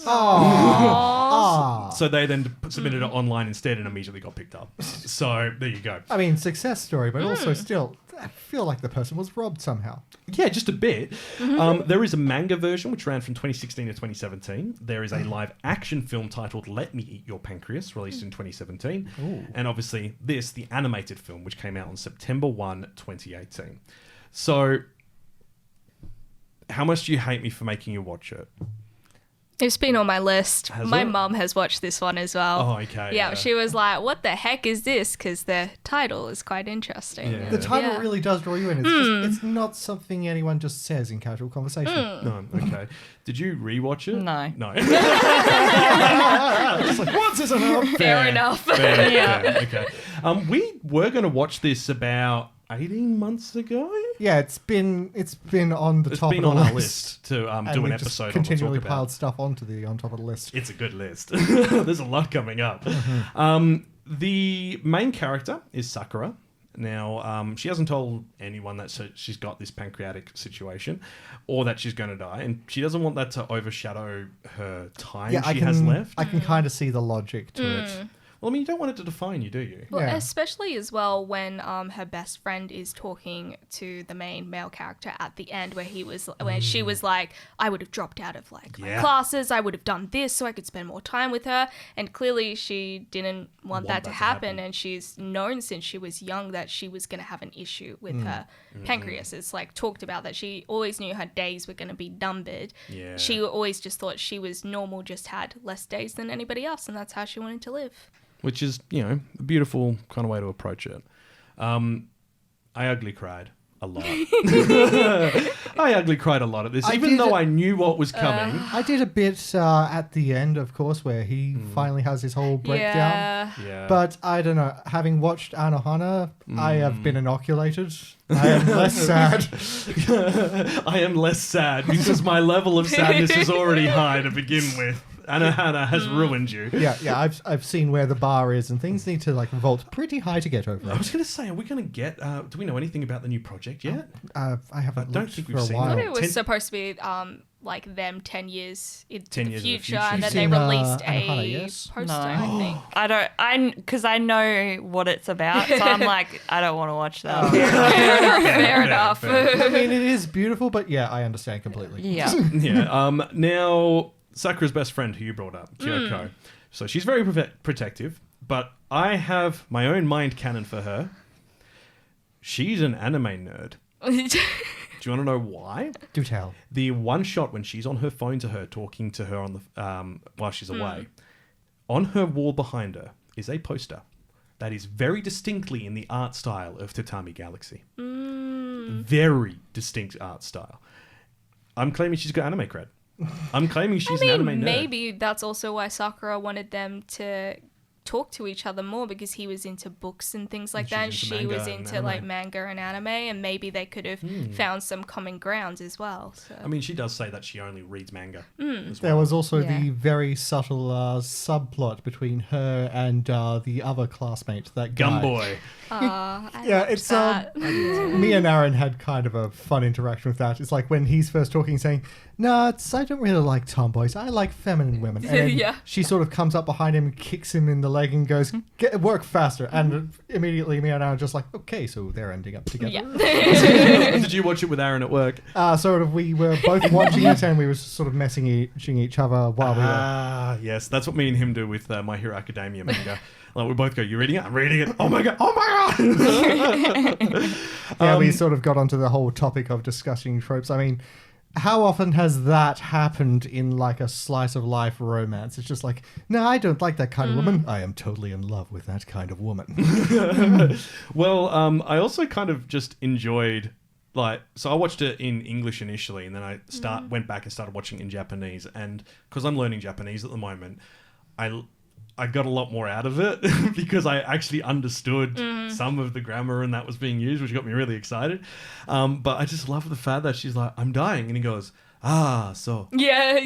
So they then submitted it online instead and immediately got picked up. So there you go. I mean, success story, but also still, I feel like the person was robbed somehow. Yeah, just a bit. There is a manga version which ran from 2016 to 2017. There is a live action film titled Let Me Eat Your Pancreas, released in 2017. And obviously this, the animated film, which came out on September 1, 2018. So how much do you hate me for making you watch it? It's been on my list. Has My it? mum has watched this one as well. Oh, okay. Yeah, she was like, what the heck is this? Because the title is quite interesting. Yeah. The title Yeah. really does draw you in. It's, just, it's not something anyone just says in casual conversation. No, okay. Did you rewatch it? No. No. It's like, once is enough. Fair enough. Fair, okay. We were going to watch this about 18 months ago. Yeah, it's been on the It's top been of on the our list. list to And do an we've episode just on continually to talk about. piled stuff onto on top of the list. It's a good list. There's a lot coming up. The main character is Sakura. Now, she hasn't told anyone that she's got this pancreatic situation or that she's going to die. And she doesn't want that to overshadow her time she has left. I can kind of see the logic to it. Well, I mean, you don't want it to define you, do you? Well, Yeah. especially as well when her best friend is talking to the main male character at the end, where she was like, "I would have dropped out of my classes. I would have done this so I could spend more time with her." And clearly, she didn't want that to happen. And she's known since she was young that she was going to have an issue with her pancreas. It's like talked about that she always knew her days were going to be numbered. Yeah. She always just thought she was normal, just had less days than anybody else, and that's how she wanted to live. Which is, a beautiful kind of way to approach it. I ugly cried a lot. I ugly cried a lot at this, even though I knew what was coming. I did a bit at the end, of course, where he finally has his whole breakdown. Yeah. But I don't know. Having watched Anohana, I have been inoculated. I am less sad. I am less sad because my level of sadness is already high to begin with. Anohana has ruined you. Yeah. I've seen where the bar is, and things need to vault pretty high to get over I it. was going to say, are we going to get... do we know anything about the new project yet? I haven't don't looked think for we've a seen while. that. It was 10 supposed to be them 10 years into 10 the years in the future, future. and then You've they seen, released Anohana, a yes? poster, No. I think. Because I know what it's about, so I'm like, I don't want to watch that. Fair enough. I mean, it is beautiful, but yeah, I understand completely. Yeah. Yeah. Now, Sakura's best friend, who you brought up, Kyoko. So she's very protective, but I have my own mind canon for her. She's an anime nerd. Do you want to know why? Do tell. The one shot when she's on her phone to her, talking to her on the while she's away, on her wall behind her is a poster that is very distinctly in the art style of Tatami Galaxy. Very distinct art style. I'm claiming she's got anime cred. I'm claiming she's an anime nerd. Maybe that's also why Sakura wanted them to talk to each other more because he was into books and things like that, and she's she into was manga and into anime. like manga and anime, and maybe they could have found some common grounds as well. So. I mean, she does say that she only reads manga. As There well. was also Yeah. the very subtle subplot between her and the other classmate, that guy. Gumboy. Yeah, it's me and Aaron had kind of a fun interaction with that. It's like when he's first talking, saying, "No, I don't really like tomboys. I like feminine women." And then Yeah. she sort of comes up behind him, kicks him in the leg, and goes, work faster." And immediately, me and Aaron are just like, "Okay, so they're ending up together." Yeah. Did you watch it with Aaron at work? Sort of. We were both watching it, and we were sort of messaging each other while we were. Ah, yes, that's what me and him do with My Hero Academia manga. Like we both go, "You reading it? I'm reading it. Oh my god! Oh my god!" Yeah, we sort of got onto the whole topic of discussing tropes. I mean, how often has that happened in like a slice of life romance? It's just like, no, I don't like that kind of woman. I am totally in love with that kind of woman. Well, I also kind of just enjoyed, like, so I watched it in English initially, and then I went back and started watching it in Japanese, and because I'm learning Japanese at the moment, I got a lot more out of it because I actually understood some of the grammar and that was being used, which got me really excited. But I just love the fact that she's like, "I'm dying," and he goes, so. Yeah.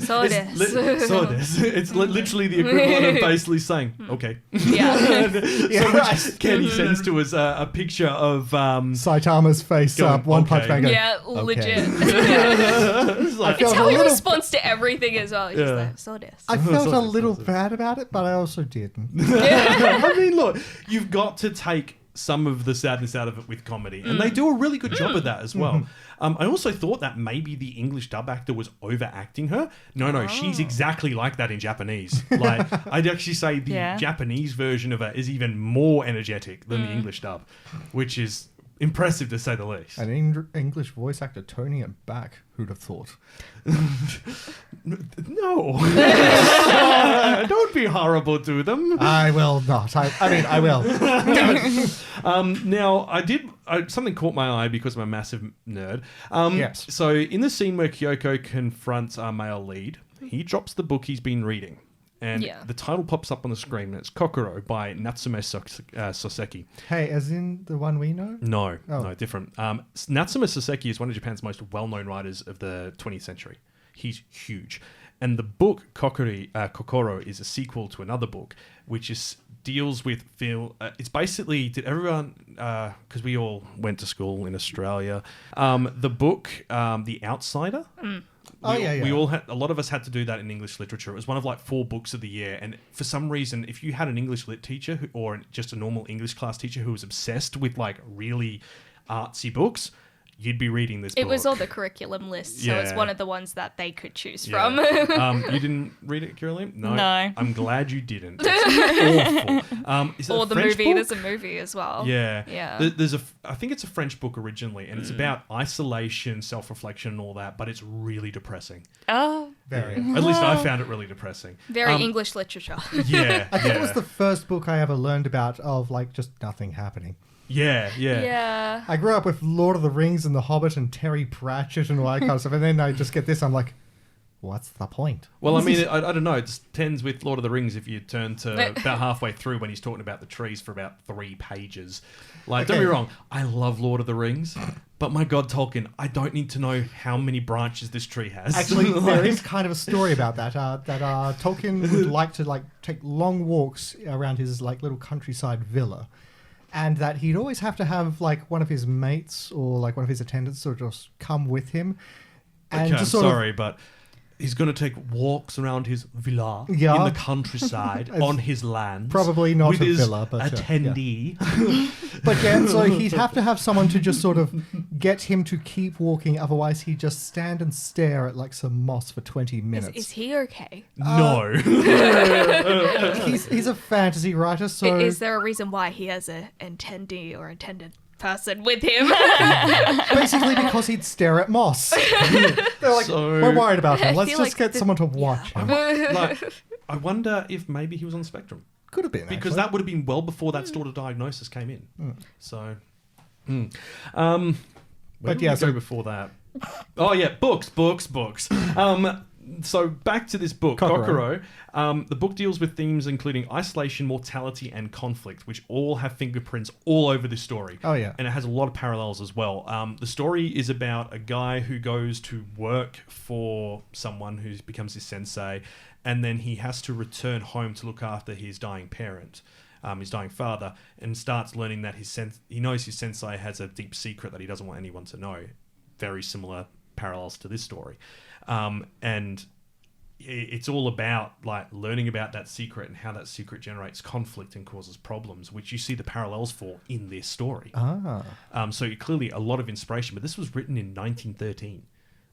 So it's literally the equivalent of basically saying, "Okay." Yeah. Which Kenny sends to us a picture of Saitama's face Going, up, One Punch okay. Man. Going, Yeah, legit. It's like, felt It's how a he little- responds to everything as well. He's just like, so this. I felt So a this, little so this. bad about it, but I also didn't. I mean, look, you've got to take some of the sadness out of it with comedy, and they do a really good job of that as well. I also thought that maybe the English dub actor was overacting her. No, she's exactly like that in Japanese. Like, I'd actually say the Japanese version of her is even more energetic than the English dub, which is impressive to say the least. An English voice actor toning it back. Who'd have thought? No. Don't be horrible to them. I will not. I mean, I will. Now, something caught my eye because I'm a massive nerd. Yes. So, in the scene where Kyoko confronts our male lead, he drops the book he's been reading. And the title pops up on the screen, and it's Kokoro by Natsume Soseki. Hey, as in the one we know? No, Oh. no, different. Natsume Soseki is one of Japan's most well-known writers of the 20th century. He's huge. And the book Kokoro is a sequel to another book, which deals with it's basically, did everyone, because we all went to school in Australia, the book The Outsider? We all had, a lot of us had to do that in English literature. It was one of like 4 books of the year, and for some reason, if you had an English lit teacher or just a normal English class teacher who was obsessed with like really artsy books, you'd be reading this book. It was on the curriculum list, so it's Yeah. one of the ones that they could choose Yeah. from. You didn't read it, Kieralee? No. No. I'm glad you didn't. It's awful. Is it Or a the French movie. book? There's a movie as well. Yeah. Yeah. There's I think it's a French book originally, and it's about isolation, self-reflection, and all that, but it's really depressing. Oh. Very. At least I found it really depressing. Very English literature. Yeah. I think it was the first book I ever learned about of like just nothing happening. Yeah. Yeah. I grew up with Lord of the Rings and The Hobbit and Terry Pratchett and all that kind of stuff, and then I just get this, I'm like, what's the point? Well, I mean, I don't know. It just tends with Lord of the Rings if you turn to about halfway through when he's talking about the trees for about 3 pages. Like, don't Okay. be wrong, I love Lord of the Rings, but my God, Tolkien, I don't need to know how many branches this tree has. Actually, there is kind of a story about that. Tolkien would like to take long walks around his like little countryside villa, and that he'd always have to have like one of his mates or like one of his attendants sort of just come with him, and Okay, I'm just sort of sorry, but he's going to take walks around his villa Yeah. in the countryside on his land. Probably not with a his villa, but, yeah. attendee. But yeah, so he'd have to have someone to just sort of get him to keep walking, otherwise he'd just stand and stare at like some moss for 20 minutes. Is he okay? No. He's a fantasy writer, so Is there a reason why he has an attendee or attendant person with him? basically because he'd stare at moss. They're like, So- we're worried about him. I Let's feel just like get someone to watch him. Like, I wonder if maybe he was on the spectrum. Could have been, Because actually. that would have been well before that sort of diagnosis came in. So, where But did yeah, we so- go before that? Oh yeah, books. So back to this book, Kokoro. Kokoro. The book deals with themes including isolation, mortality, and conflict, which all have fingerprints all over this story. Oh, yeah. And it has a lot of parallels as well. The story is about a guy who goes to work for someone who becomes his sensei, and then he has to return home to look after his dying parent, his dying father, and starts learning that he knows his sensei has a deep secret that he doesn't want anyone to know. Very similar parallels to this story. And it's all about like learning about that secret and how that secret generates conflict and causes problems, which you see the parallels for in this story. So clearly a lot of inspiration, but this was written in 1913.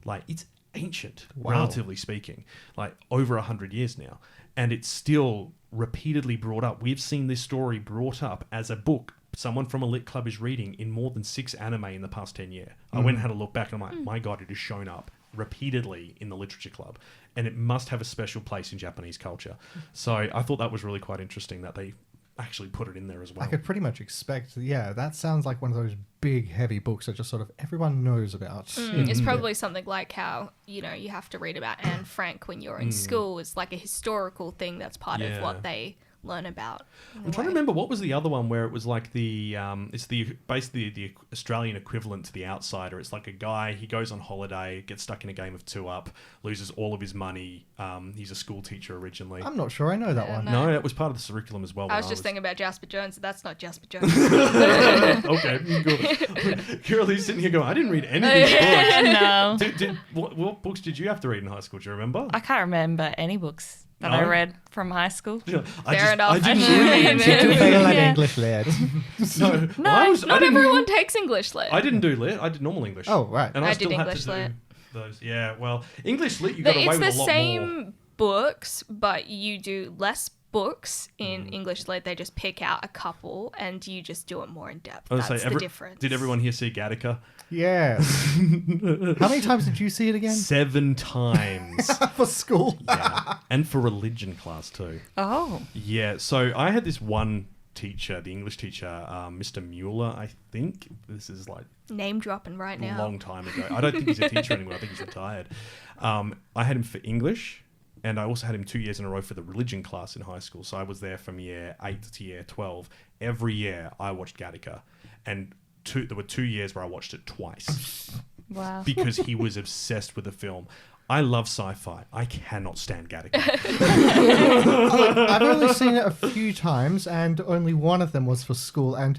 Like, it's ancient, relatively speaking, like over 100 years now, and it's still repeatedly brought up. We've seen this story brought up as a book someone from a lit club is reading in more than 6 anime in the past 10 years. I went and had a look back and I'm like, my God, it has shown up repeatedly in the literature club, and it must have a special place in Japanese culture. So I thought that was really quite interesting that they actually put it in there as well. I could pretty much expect, that sounds like one of those big, heavy books that just sort of everyone knows about. It's probably something like how, you have to read about Anne Frank when you're in school. It's like a historical thing that's part of what they learn about. I'm trying to remember, what was the other one where it was like it's basically the Australian equivalent to The Outsider. It's like a guy, he goes on holiday, gets stuck in a game of 2-Up, loses all of his money. He's a school teacher originally. I'm not sure I know that one. No, that was part of the curriculum as well. I was just thinking about Jasper Jones. That's not Jasper Jones. Okay, good. Kieralee sitting here going, I didn't read any of these books. No. What books did you have to read in high school? Do you remember? I can't remember any books that I read from high school. Fair enough. I didn't read. Did you fail at English lit? No, not everyone takes English lit. I didn't do lit. I did normal English. Oh, right. And I still did had English to do lit. those. Yeah, well, English lit, you got away It's with the a lot more. same books, but you do less books in English lit. They just pick out a couple and you just do it more in depth. I was That's gonna say, the difference. Did everyone here see Gattaca? Yes. How many times did you see it again? 7 times. For school. Yeah. And for religion class too. Oh. Yeah, so I had this one teacher, the English teacher, Mr. Mueller, I think. This is like Name dropping right a now. long time ago. I don't think he's a teacher anymore. I think he's retired. I had him for English, and I also had him 2 years in a row for the religion class in high school. So I was there from year 8 to year 12. Every year I watched Gattaca, and there were 2 years where I watched it twice. Wow. Because he was obsessed with the film. I love sci-fi. I cannot stand Gattaca. I've only seen it a few times, and only one of them was for school. And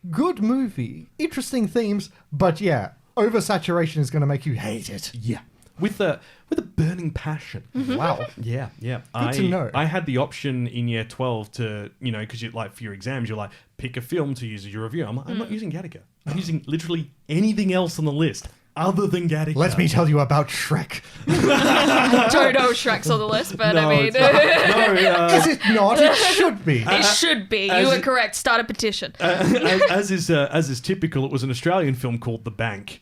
good movie, interesting themes, but oversaturation is going to make you hate it. Yeah, with a burning passion. Wow. Yeah. Good to know. I had the option in year 12 to, because you for your exams, you're like, pick a film to use as your review. I'm like, I'm not using Gattaca. I'm using literally anything else on the list other than Gattaca. Let me tell you about Shrek. I don't know Shrek's on the list, but No, I mean... it's not. Is it not? It should be. It should be. You were correct. Start a petition. As is typical, it was an Australian film called The Bank.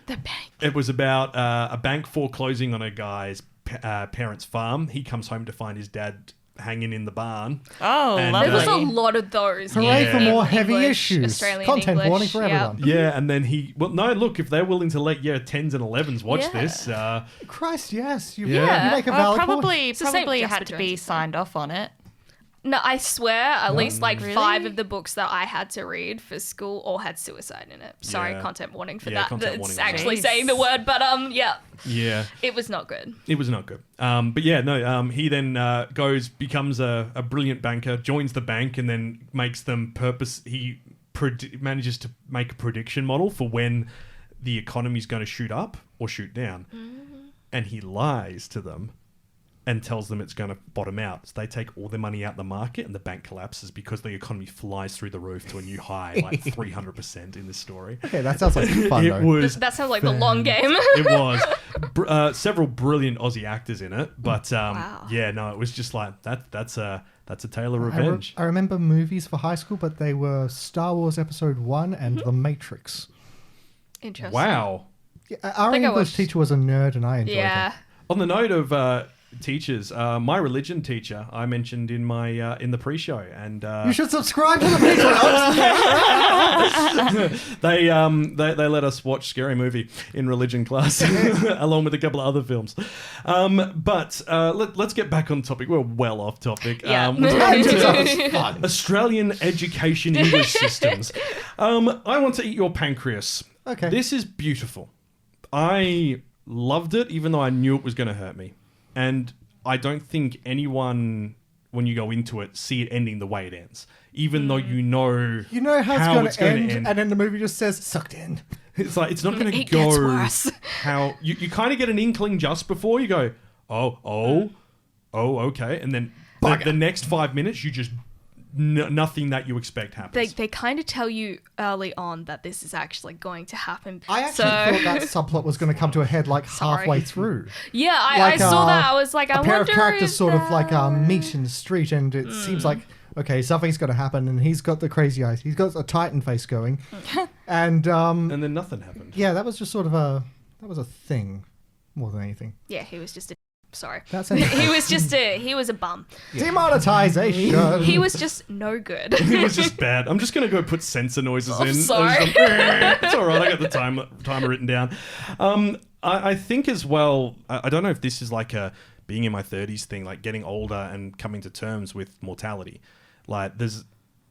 The Bank. It was about a bank foreclosing on a guy's parents' farm. He comes home to find his dad hanging in the barn. Oh, And, lovely. There was a lot of those. Hooray Yeah. for more In heavy English, issues. Australian Content English, warning for yeah. everyone. Yeah, and then look, if they're willing to let year 10s and 11s watch Yeah. this, Christ, yes. You Yeah. make a valid point. Probably the same had Jasper to Jones be is signed off on it. No, I swear, at least like Really? 5 of the books that I had to read for school all had suicide in it. Sorry, Yeah. content warning for Yeah, that. content That's warning. actually Jeez. saying the word, but yeah, it was not good. it was not good. He then becomes a brilliant banker, joins the bank, and then makes them He manages to make a prediction model for when the economy is going to shoot up or shoot down, and he lies to them and tells them it's going to bottom out. So they take all their money out the market and the bank collapses because the economy flies through the roof to a new high, like 300% in this story. Okay, that sounds like fun, It though. was That sounds like the long game. it was several brilliant Aussie actors in it, but Wow. it was just like that's a tale of revenge. I remember movies for high school, but they were Star Wars Episode 1 and The Matrix. Interesting. Wow. Yeah, our think I English watched- teacher was a nerd, and I enjoyed Yeah. him. On the note of teachers. My religion teacher I mentioned in my in the pre-show, and You should subscribe to the Patreon. they let us watch Scary Movie in religion class along with a couple of other films. But let's get back on topic. We're well off topic. Yeah. Australian education English systems. I want to eat your pancreas. Okay. This is beautiful. I loved it, even though I knew it was going to hurt me. And I don't think anyone, when you go into it, see it ending the way it ends. Even though you know how it's going to end, and then the movie just says, sucked in. It's like, it's not going to It go gets worse. how... You kind of get an inkling just before you go, oh, okay. And then the next 5 minutes, you just... nothing that you expect happens. They kind of tell you early on that this is actually going to happen. I actually thought that subplot was going to come to a head like halfway through. Yeah, I saw that. I was like, I wonder a pair of characters if sort of like meet in the street, and it seems like, okay, something's going to happen, and he's got the crazy eyes. He's got a Titan face going. and then nothing happened. Yeah, that was just sort of a thing more than anything. Yeah, he was just a... Sorry. That's he was a bum. Demonetization. He was just no good. It was just bad. I'm just going to go put sensor noises in. Sorry. It's all right. I got the timer written down. I think as well, I don't know if this is like a being in my 30s thing, like getting older and coming to terms with mortality. Like there's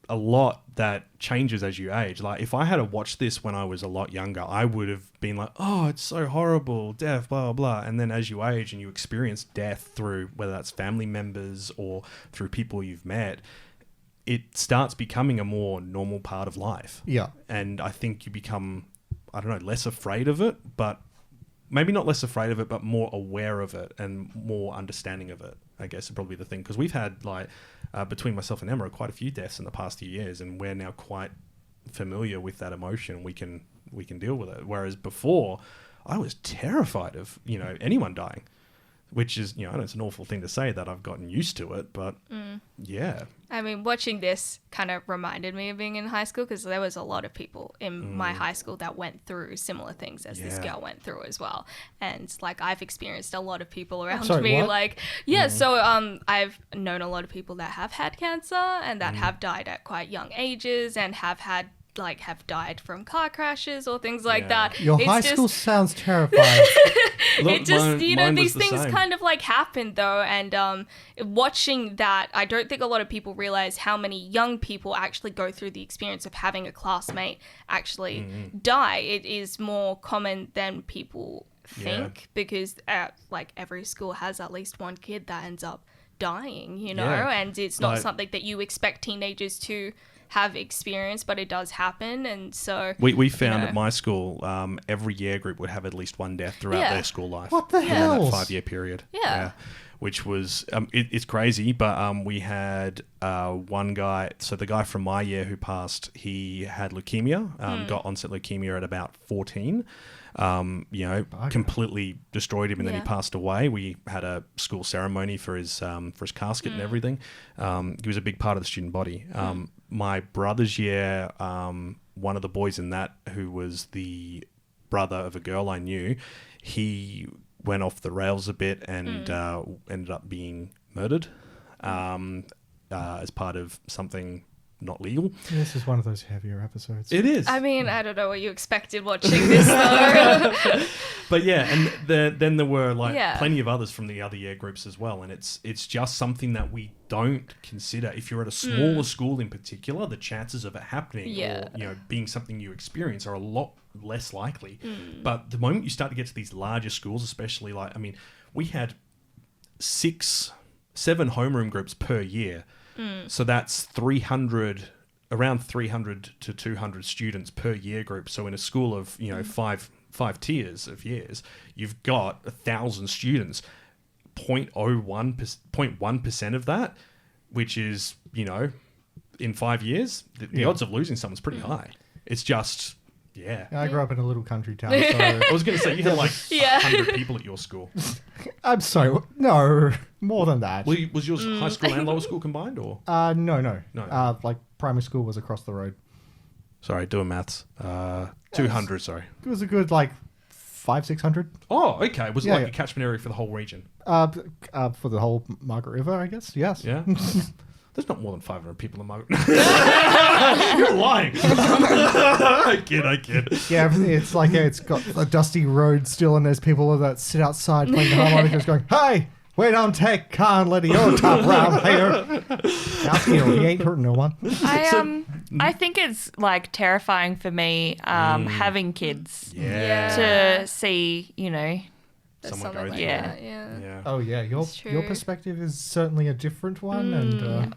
a lot that changes as you age. Like if I had to watch this when I was a lot younger, I would have been like, oh, it's so horrible, death, blah, blah, blah. And then as you age and you experience death through whether that's family members or through people you've met, it starts becoming a more normal part of life. Yeah. And I think you become, I don't know, less afraid of it, but maybe not less afraid of it, but more aware of it and more understanding of it, I guess, is probably the thing. Because we've had, like, between myself and Emma, quite a few deaths in the past few years, and we're now quite familiar with that emotion. We can deal with it. Whereas before, I was terrified of, anyone dying, which is, I know it's an awful thing to say that I've gotten used to it, but yeah. I mean, watching this kind of reminded me of being in high school because there was a lot of people in my high school that went through similar things as this girl went through as well. And like I've experienced a lot of people around me. What? Like, so I've known a lot of people that have had cancer and that have died at quite young ages and have died from car crashes or things like that. Your high school sounds terrifying. Look, these things kind of like happen though, and watching that, I don't think a lot of people realize how many young people actually go through the experience of having a classmate actually die. It is more common than people think because like every school has at least one kid that ends up dying, and it's not something that you expect teenagers to have experienced, but it does happen. And so we found at my school every year group would have at least one death throughout their school life. What the hell? In that 5-year period. Yeah. Which was it's crazy, but we had one guy, so the guy from my year who passed, he had leukemia, got onset leukemia at about 14. Completely destroyed him, and then he passed away. We had a school ceremony for his casket and everything. He was a big part of the student body. My brother's year, one of the boys in that, who was the brother of a girl I knew, he went off the rails a bit and ended up being murdered as part of something not legal. This is one of those heavier episodes. It is. I mean, I don't know what you expected watching this though. But yeah, and then there were plenty of others from the other year groups as well, and it's just something that we don't consider. If you're at a smaller school in particular, the chances of it happening or being something you experience are a lot less likely. But the moment you start to get to these larger schools, especially we had 6-7 homeroom groups per year. So that's around 300 to 200 students per year group. So in a school of, five tiers of years, you've got 1,000 students. 0.1% of that, which is, in 5 years, the odds of losing someone's pretty high. It's just... Yeah. I grew up in a little country town, so... I was going to say, you had 100 people at your school. I'm sorry, no, more than that. Was yours high school and lower school combined, or? No. Primary school was across the road. Sorry, doing maths. 200, sorry. It was a good, 500-600. Oh, okay. Was it Yeah, like yeah. a catchment area for the whole region? For the whole Margaret River, I guess. Yes. Yeah. There's not more than 500 people in Margaret. You're lying. I kid. Yeah, it's like it's got a dusty road still, and there's people that sit outside playing the harmonicas, going, "Hey, we don't take kindly to your top round here." He ain't hurting no one. I think it's like terrifying for me having kids Yeah. to see, There's Someone something go like through that. it. Yeah. Yeah. Oh yeah, your true. perspective is certainly a different one, and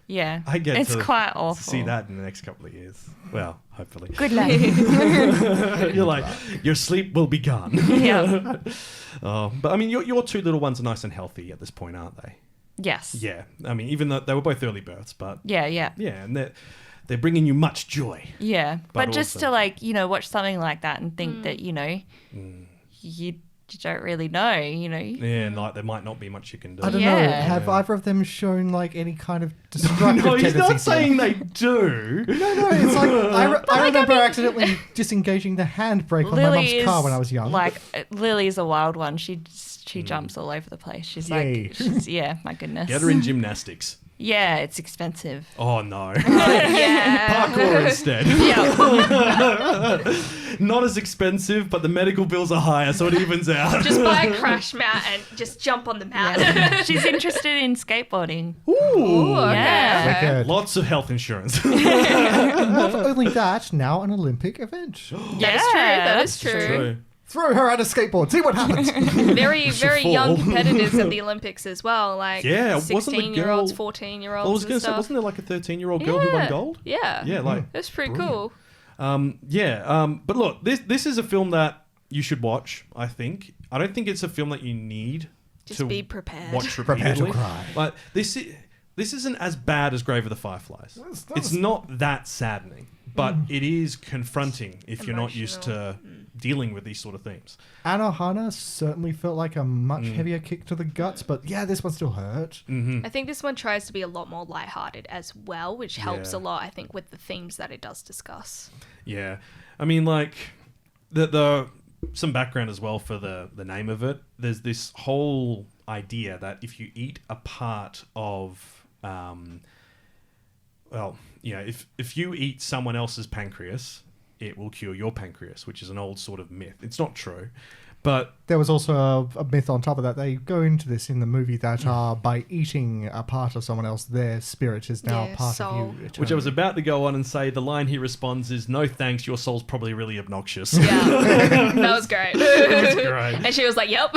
yeah, I get it's to quite awful. see that in the next couple of years. Well, hopefully. Good luck. You're like, your sleep will be gone. Yeah. Oh, but I mean, your two little ones are nice and healthy at this point, aren't they? Yes. Yeah. I mean, even though they were both early births, but Yeah. and they're bringing you much joy. Yeah. But But just also- to watch something like that and think that, you don't really know, Yeah, and like there might not be much you can do. I don't know. Yeah. Have either of them shown like any kind of destructive No, he's tendencies? not saying they do. No, it's like I remember accidentally disengaging the handbrake on my mum's Lily car is when I was young. Lily's a wild one. She jumps all over the place. She's Yay. my goodness. Get her in gymnastics. Yeah, it's expensive. Oh no. Yeah. Parkour instead. Yeah. Not as expensive, but the medical bills are higher, so it evens out. Just buy a crash mat and just jump on the mat. She's interested in skateboarding. Ooh. Okay. Yeah. Good. Lots of health insurance. Not only that, now an Olympic event. That is true. True. Throw her at a skateboard, see what happens. Very, very young fall. competitors at the Olympics as well. Like Yeah, wasn't the 16-year-olds, girl- 14-year-olds. I was going and to say, stuff. wasn't there like a 13-year-old girl who won gold? Yeah. Yeah, like That's pretty brilliant. cool. But look, this is a film that you should watch, I think. I don't think it's a film that you need Just to be prepared. watch Prepare to repeatedly. cry. But this isn't as bad as Grave of the Fireflies. It's not that saddening, but it is confronting if you're not used to dealing with these sort of themes. Anohana certainly felt like a much heavier kick to the guts, but yeah, this one still hurt. I think this one tries to be a lot more lighthearted as well, which helps Yeah. a lot, I think, with the themes that it does discuss. Yeah, I mean, like the some background as well for the name of it. There's this whole idea that if you eat a part of, if you eat someone else's pancreas, it will cure your pancreas, which is an old sort of myth. It's not true, but There was also a myth on top of that. They go into this in the movie that by eating a part of someone else, their spirit is now Yeah, part soul. of you. which I was about to go on and say, the line he responds is, "No thanks, your soul's probably really obnoxious." Yeah, that was great. That's great. And she was like, "Yep,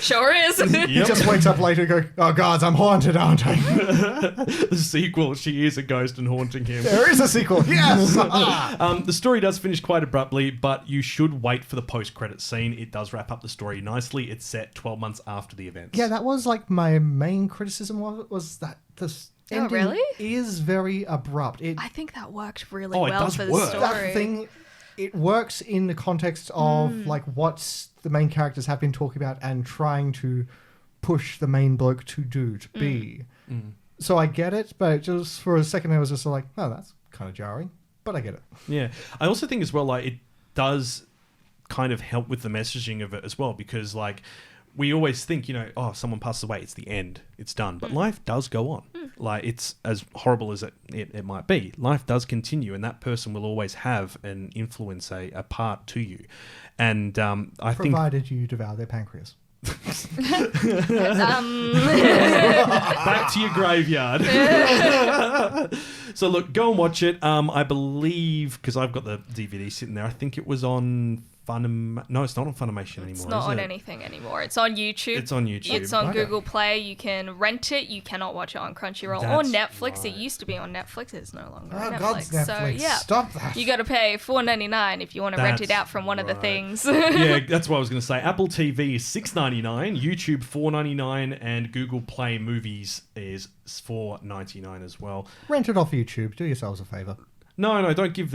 sure is." He just wakes up later and goes, "Oh gods, I'm haunted, aren't I?" The sequel, she is a ghost and haunting him. There is a sequel. Yes. The story does finish quite abruptly, but you should wait for the post-credit scene. It does wrap up the story nicely. It's set 12 months after the events. Yeah, that was like my main criticism of it, was that this ending really? is very abrupt. I think that worked really Oh, it well does for the work. story. That thing, it works in the context of like what the main characters have been talking about and trying to push the main bloke to be. So I get it, but just for a second I was just like, oh, that's kind of jarring, but I get it. Yeah. I also think as well, like, it does kind of help with the messaging of it as well, because, like, we always think, oh, someone passes away, it's the end, it's done. But life does go on. Like, it's as horrible as it might be. Life does continue, and that person will always have an influence, a part to you. And I think... Provided you devour their pancreas. Back to your graveyard. So look, go and watch it. I believe, because I've got the DVD sitting there, I think it was on No, it's not on Funimation anymore. It's not is on it? anything anymore. It's on YouTube. It's on YouTube. It's on Okay. Google Play. You can rent it. You cannot watch it on Crunchyroll or That's Netflix. right. It used to be on Netflix. It's no longer Oh, on Netflix. God's Netflix. So yeah, Stop that. you got to pay $4.99 if you want to rent it That's out from one of the right. things. Yeah, that's what I was going to say. Apple TV is $6.99, YouTube $4.99, and Google Play Movies is $4.99 as well. Rent it off YouTube. Do yourselves a favor. No, don't give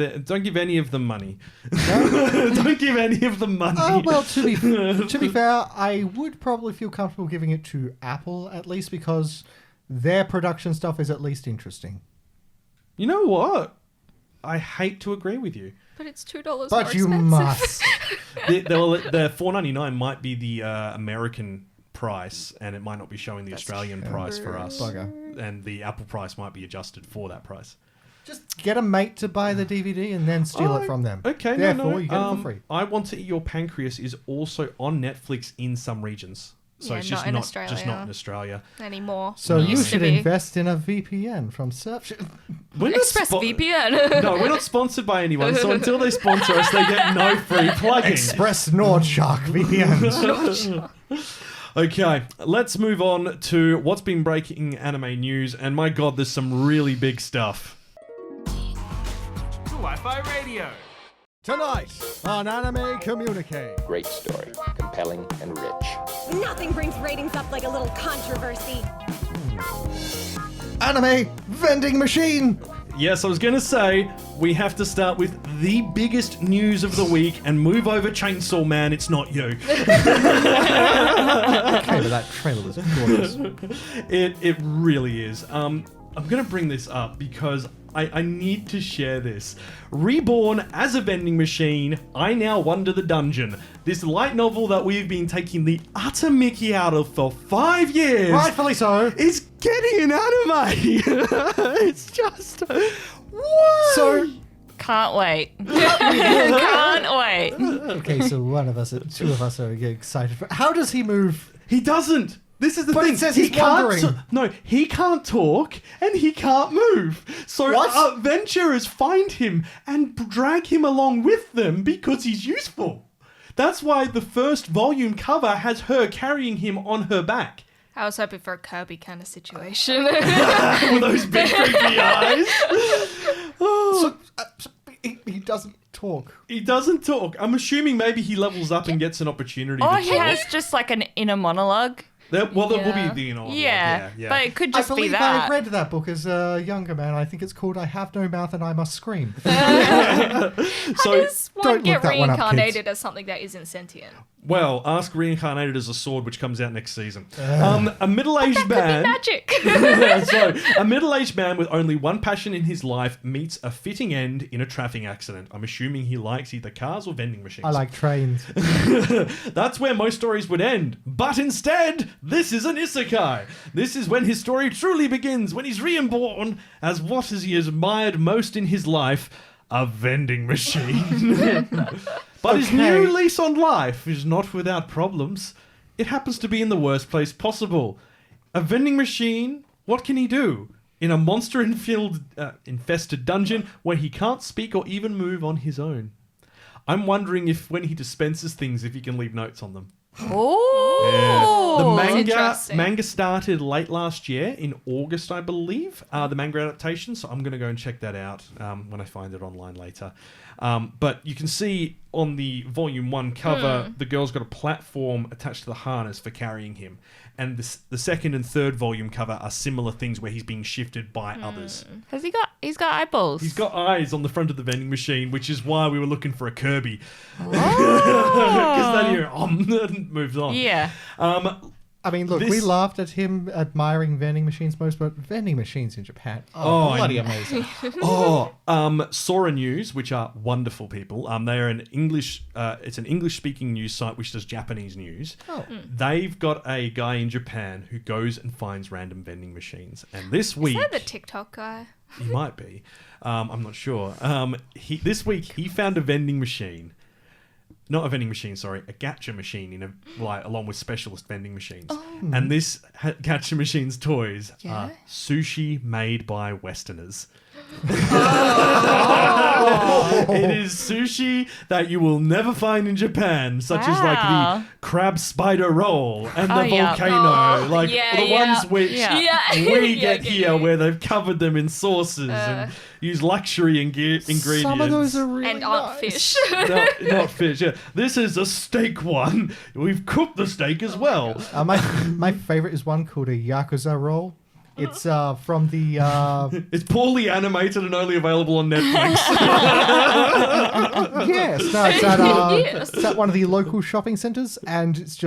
any of them money. Don't give any of them money. Oh, well, to be fair, I would probably feel comfortable giving it to Apple, at least because their production stuff is at least interesting. You know what? I hate to agree with you. But it's $2 more But you expensive. must. the $4.99 might be the American price, and it might not be showing the Australian price for us. Bugger. And the Apple price might be adjusted for that price. Just get a mate to buy the DVD and then steal it from them. Okay, Therefore, you get it for free. I Want to Eat Your Pancreas is also on Netflix in some regions. So it's just not in Australia anymore. So you should invest in a VPN from Surf. ExpressVPN. No, we're not sponsored by anyone. So until they sponsor us, they get no free plugging. Express Nordshark VPN. Okay, let's move on to what's been breaking anime news. And my God, there's some really big stuff. Kawaii-Fi Radio. Tonight on Anime Communique. Great story, compelling and rich. Nothing brings ratings up like a little controversy. Anime Vending Machine. Yes, I was going to say, we have to start with the biggest news of the week and move over Chainsaw Man, it's not you. Okay, but that trailer was gorgeous. It really is. I'm going to bring this up because I need to share this. Reborn as a vending machine, I Now Wonder the Dungeon. This light novel that we've been taking the utter mickey out of for 5 years. Rightfully so. Is getting an anime. It's just... What? So... Can't wait. Can't wait. Okay, so two of us are excited. How does he move? He doesn't. This is the But thing. it says he's wandering. No, he can't talk and he can't move. So adventurers find him and drag him along with them because he's useful. That's why the first volume cover has her carrying him on her back. I was hoping for a Kirby kind of situation. With those big creepy eyes. So, he doesn't talk. He doesn't talk. I'm assuming maybe he levels up and gets an opportunity Or to he talk. has just like an inner monologue. There will be the monologue. Yeah, but it could just I be believe that. I read that book as a younger man. I think it's called I Have No Mouth and I Must Scream. How does one don't get look that one up, reincarnated kids. as something that isn't sentient? Well, ask Reincarnated as a Sword, which comes out next season. A middle-aged man... Magic. So, a middle-aged man with only one passion in his life meets a fitting end in a traffic accident. I'm assuming he likes either cars or vending machines. I like trains. That's where most stories would end. But instead, this is an isekai. This is when his story truly begins, when he's reborn as what has he admired most in his life, a vending machine. But his new lease on life is not without problems. It happens to be in the worst place possible. A vending machine, what can he do? In a monster-infested dungeon where he can't speak or even move on his own. I'm wondering if when he dispenses things, if he can leave notes on them. Oh, The manga started late last year in August, I believe. The manga adaptation, so I'm going to go and check that out when I find it online later. But you can see on the volume 1 cover, the girl's got a platform attached to the harness for carrying him, and the second and third volume cover are similar things where he's being shifted by others. Has he got? He's got eyeballs. He's got eyes on the front of the vending machine, which is why we were looking for a Kirby. Because then moves on. Yeah. I mean, look, we laughed at him admiring vending machines most, but vending machines in Japan, bloody amazing. Sora News, which are wonderful people. They're an English. It's an English-speaking news site which does Japanese news. They've got a guy in Japan who goes and finds random vending machines, and this week Is that the TikTok guy? he might be. I'm not sure. This week he found a vending machine. Not a vending machine, sorry, a gacha machine along with specialist vending machines. And this gacha machine's toys are sushi made by Westerners. It is sushi that you will never find in Japan, such as like the crab spider roll and the volcano, ones which we get here, where they've covered them in sauces and use luxury ingredients. Some of those are really aren't fish. Not fish. Yeah, this is a steak one. We've cooked the steak as well. My favorite is one called a Yakuza roll. It's from the... It's poorly animated and only available on Netflix. Yes, no, it's at one of the local shopping centres, and it's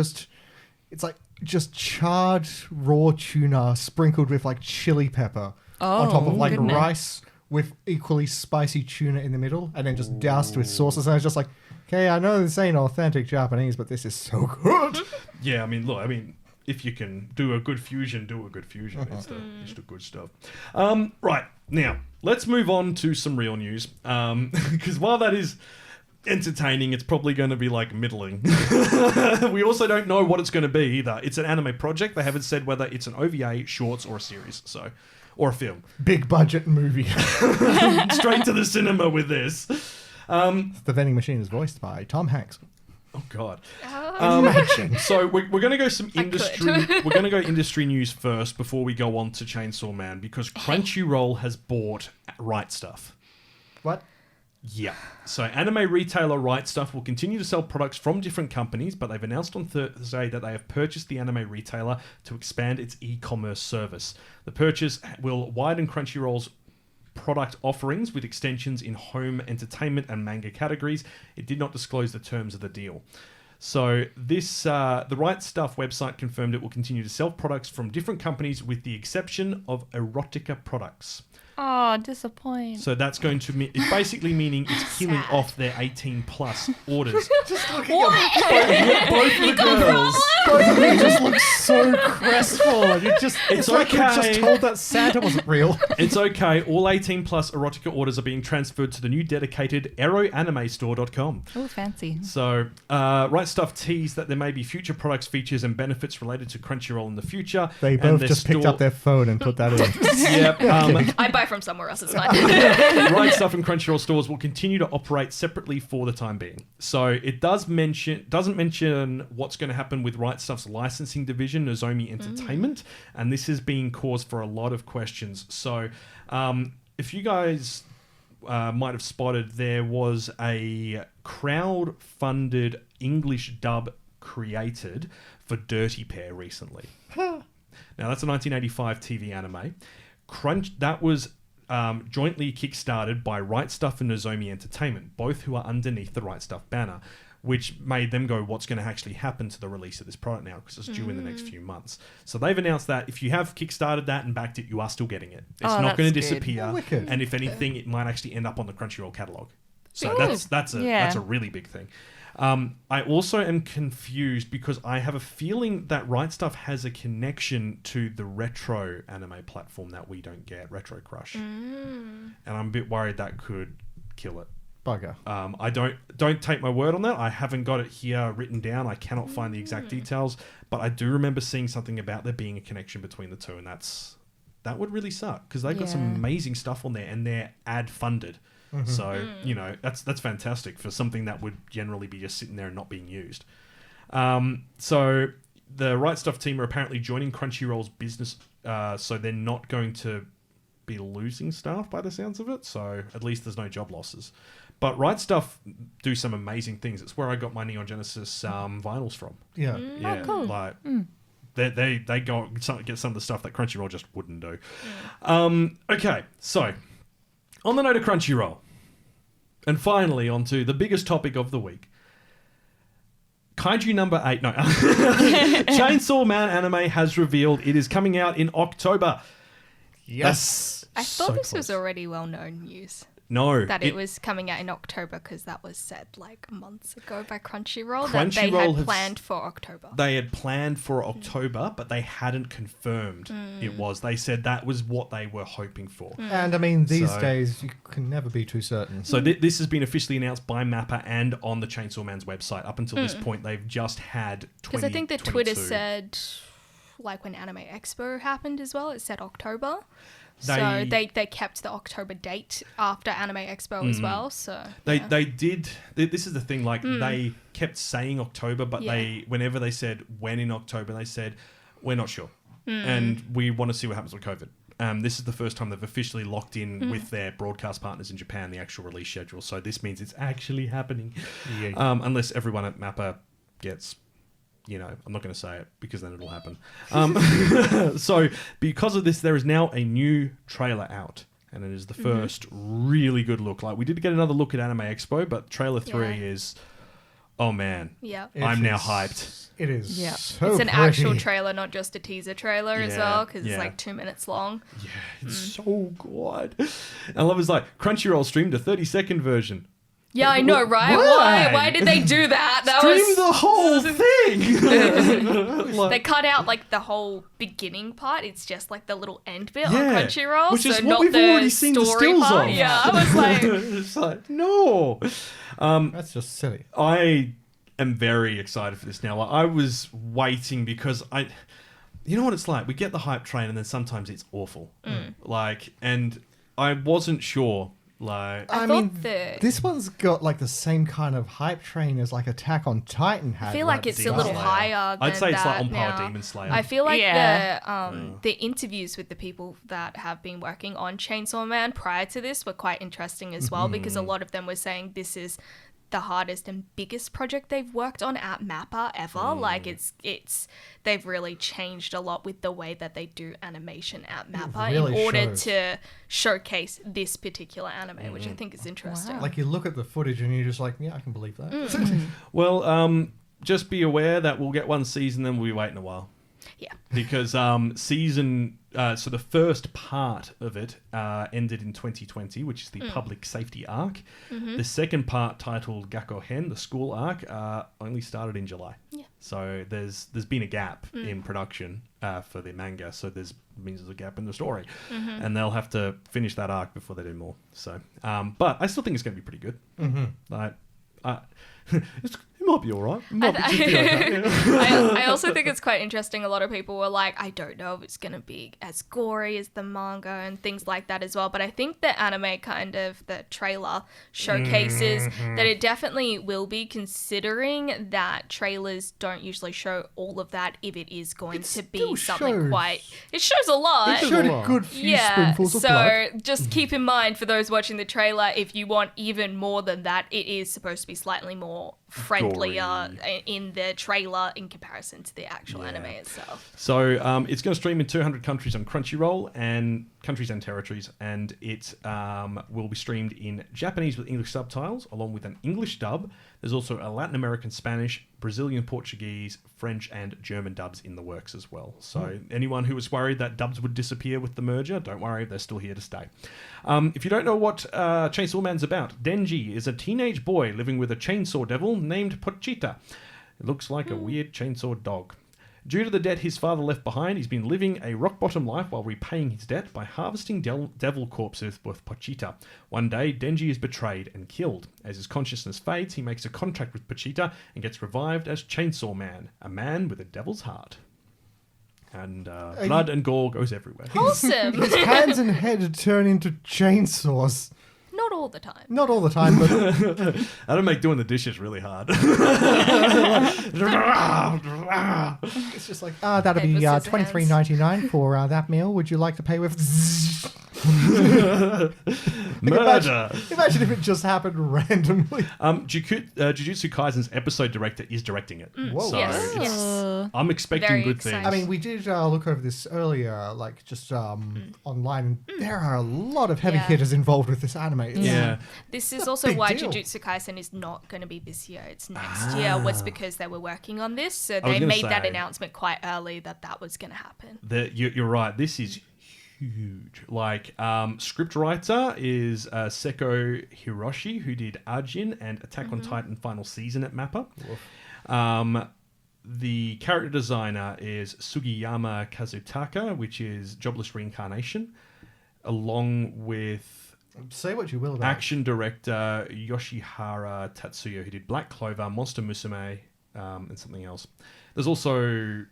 like just charred raw tuna sprinkled with like chili pepper on top of like rice with equally spicy tuna in the middle, and then just doused with sauces. And I was just like, Okay, I know this ain't authentic Japanese, but this is so good. Yeah, I mean, look, if you can do a good fusion, do a good fusion. It's the good stuff. Right, now, let's move on to some real news. Because while that is entertaining, it's probably going to be like middling. We also don't know what it's going to be either. It's an anime project. They haven't said whether it's an OVA, shorts, or a series, or a film. Big budget movie. Straight to the cinema with this. The Vending Machine is voiced by Tom Hanks. Oh God. So we're going to go some industry. We're going to go industry news first before we go on to Chainsaw Man, because Crunchyroll has bought Right Stuff. What? Yeah. So anime retailer Right Stuff will continue to sell products from different companies, but they've announced on Thursday that they have purchased the anime retailer to expand its e-commerce service. The purchase will widen Crunchyroll's product offerings with extensions in home entertainment and manga categories. It did not disclose the terms of the deal. So this, the Right Stuff website confirmed it will continue to sell products from different companies with the exception of erotica products. Oh, disappoint. So that's going to it's basically meaning it's killing off their 18 plus orders. Just looking at both the girls. Both of you just look so crestfallen. It's like you just told that Santa wasn't real. It's okay. All 18 plus erotica orders are being transferred to the new dedicated eroanimestore.com. Oh, fancy. So, Right Stuff teased that there may be future products, features, and benefits related to Crunchyroll in the future. They both just picked up their phone and put that in. Yep. I buy from somewhere else. It's fine. Right Stuff and Crunchyroll stores will continue to operate separately for the time being. So it doesn't mention what's going to happen with Right Stuff's licensing division, Nozomi Entertainment, and this has been cause for a lot of questions. So if you guys might have spotted, there was a crowd-funded English dub created for Dirty Pair recently. Now that's a 1985 TV anime. That was jointly kickstarted by Right Stuff and Nozomi Entertainment, both who are underneath the Right Stuff banner, which made them go, what's going to actually happen to the release of this product now, because it's due in the next few months. So they've announced that if you have kickstarted that and backed it, you are still getting it. It's not going to disappear. And if anything, it might actually end up on the Crunchyroll catalog. So that's a really big thing. I also am confused because I have a feeling that Right Stuff has a connection to the retro anime platform that we don't get, Retro Crush. And I'm a bit worried that could kill it. Bugger. I don't take my word on that. I haven't got it here written down. I cannot find the exact details, but I do remember seeing something about there being a connection between the two, and that would really suck because they've got some amazing stuff on there and they're ad funded. So, that's fantastic for something that would generally be just sitting there and not being used. So the Right Stuff team are apparently joining Crunchyroll's business, so they're not going to be losing staff by the sounds of it. So at least there's no job losses. But Right Stuff do some amazing things. It's where I got my Neon Genesis vinyls from. Yeah. Yeah. Cool. Like... They go get some of the stuff that Crunchyroll just wouldn't do. Okay, so on the note of Crunchyroll, and finally onto the biggest topic of the week. Kaiju number 8, no. Chainsaw Man anime has revealed it is coming out in October. Yes. I thought this was already well-known news. No. That it was coming out in October because that was said like months ago by Crunchyroll that they Crunchyroll had planned for October. They had planned for October, but they hadn't confirmed it was. They said that was what they were hoping for. And I mean, these days, you can never be too certain. So this has been officially announced by Mappa and on the Chainsaw Man's website. Up until this point, they've just had 2022. Because I think the Twitter said, like when Anime Expo happened as well, it said October. So they kept the October date after Anime Expo as well. So they did. This is the thing. Like they kept saying October, but they whenever they said when in October, they said we're not sure, and we want to see what happens with COVID. This is the first time they've officially locked in with their broadcast partners in Japan the actual release schedule. So this means it's actually happening, unless everyone at Mappa gets. I'm not going to say it because then it'll happen. So because of this, there is now a new trailer out. And it is the first really good look. Like we did get another look at Anime Expo, but trailer 3 is, oh man. Yeah. I'm now hyped. It is so It's an pretty. actual trailer, not just a teaser trailer as well, because it's like 2 minutes long. Yeah, it's so good. And I love it's like Crunchyroll streamed a 30-second version. Yeah, I know, right? Why did they do that? Stream the whole thing. They cut out like the whole beginning part. It's just like the little end bit on Yeah, Crunchyroll. which is so what not we've the already seen the story stills part. of. Yeah, I was like, It's like, no. That's just silly. I am very excited for this now. Like, I was waiting because you know what it's like. We get the hype train, and then sometimes it's awful. Like, and I wasn't sure. Like, I mean, this one's got like the same kind of hype train as like Attack on Titan had. I feel like it's a little higher than I'd say it's like that on par with now. Demon Slayer. I feel like Yeah. the interviews with the people that have been working on Chainsaw Man prior to this were quite interesting as well, because a lot of them were saying this is the hardest and biggest project they've worked on at Mappa ever. Like they've really changed a lot with the way that they do animation at Mappa really in order shows. to showcase this particular anime, which I think is interesting. Like you look at the footage and you're just like, yeah, I can believe that. Well, just be aware that we'll get one season, then we'll be waiting a while. Yeah. Because so the first part of it ended in 2020, which is the public safety arc. The second part, titled Gakko Hen, the school arc, only started in July. Yeah. So there's been a gap in production for the manga, so there's a gap in the story, and they'll have to finish that arc before they do more. So, but I still think it's going to be pretty good. Like, it might be all right. It might just be okay. I also think it's quite interesting. A lot of people were like, I don't know if it's going to be as gory as the manga and things like that as well. But I think the anime the trailer showcases that it definitely will be, considering that trailers don't usually show all of that if it is going to be something quite... It shows a lot. It showed a good few spoonfuls of blood. So just keep in mind, for those watching the trailer, if you want even more than that, it is supposed to be slightly more friendlier in the trailer in comparison to the actual anime itself. So it's going to stream in 200 countries on Crunchyroll and countries and territories, and it will be streamed in Japanese with English subtitles along with an English dub. There's also a Latin American Spanish, Brazilian Portuguese, French and German dubs in the works as well. So anyone who was worried that dubs would disappear with the merger, don't worry, they're still here to stay. If you don't know what Chainsaw Man's about, Denji is a teenage boy living with a chainsaw devil named Pochita. It looks like a weird chainsaw dog. Due to the debt his father left behind, he's been living a rock-bottom life while repaying his debt by harvesting devil corpses with Pochita. One day, Denji is betrayed and killed. As his consciousness fades, he makes a contract with Pochita and gets revived as Chainsaw Man, a man with a devil's heart. And blood and gore goes everywhere. Awesome! His hands and head turn into chainsaws. Not all the time. Not all the time, but... That'll make doing the dishes really hard. It's just like, that'll be $23.99 for that meal. Would you like to pay with... Murder! Imagine if it just happened randomly. Jujutsu Kaisen's episode director is directing it. Whoa. So I'm expecting Very good exciting. things. I mean, we did look over this earlier, like just online, and there are a lot of heavy hitters involved with this anime. It's This is a also big why deal. Jujutsu Kaisen is not going to be this year. It's next year, was because they were working on this. So was they gonna made that say- announcement quite early that was going to happen. You're right. This is huge. Like, scriptwriter is Seko Hiroshi, who did Ajin and Attack on Titan final season at Mappa. The character designer is Sugiyama Kazutaka, which is Jobless Reincarnation, along with Say what you will about action director Yoshihara Tatsuya, who did Black Clover, Monster Musume, and something else. There's also,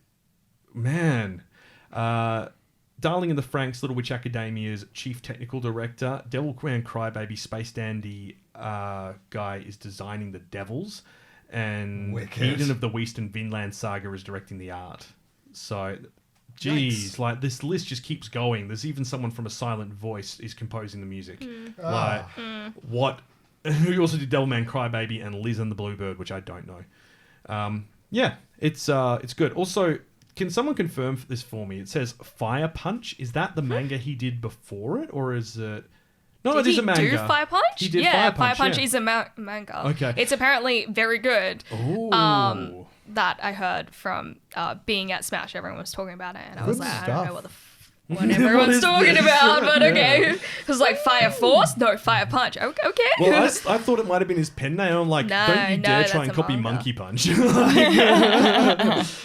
Darling in the Franxx, Little Witch Academia's chief technical director, Devilman Crybaby Space Dandy guy is designing the Devils, and Wicked. Eden of the West and Vinland Saga is directing the art. So, geez, like this list just keeps going. There's even someone from A Silent Voice is composing the music. What? Who also did Devilman Crybaby and Liz and the Bluebird, which I don't know. It's good. Also, can someone confirm this for me? It says Fire Punch. Is that the manga he did before it, or is it? No, it is a manga. Did he do Fire Punch? He did Fire Fire Punch yeah. is a manga. Okay. It's apparently very good. Ooh. That I heard from being at Smash. Everyone was talking about it, and I was Good like, I stuff. don't know what the what everyone's is talking this? about, but Yeah. okay. It was like fire force, no fire punch. Okay. Well, I thought it might have been his pen name. I'm like, No, don't you dare no, try that's and a copy manga. Monkey Punch.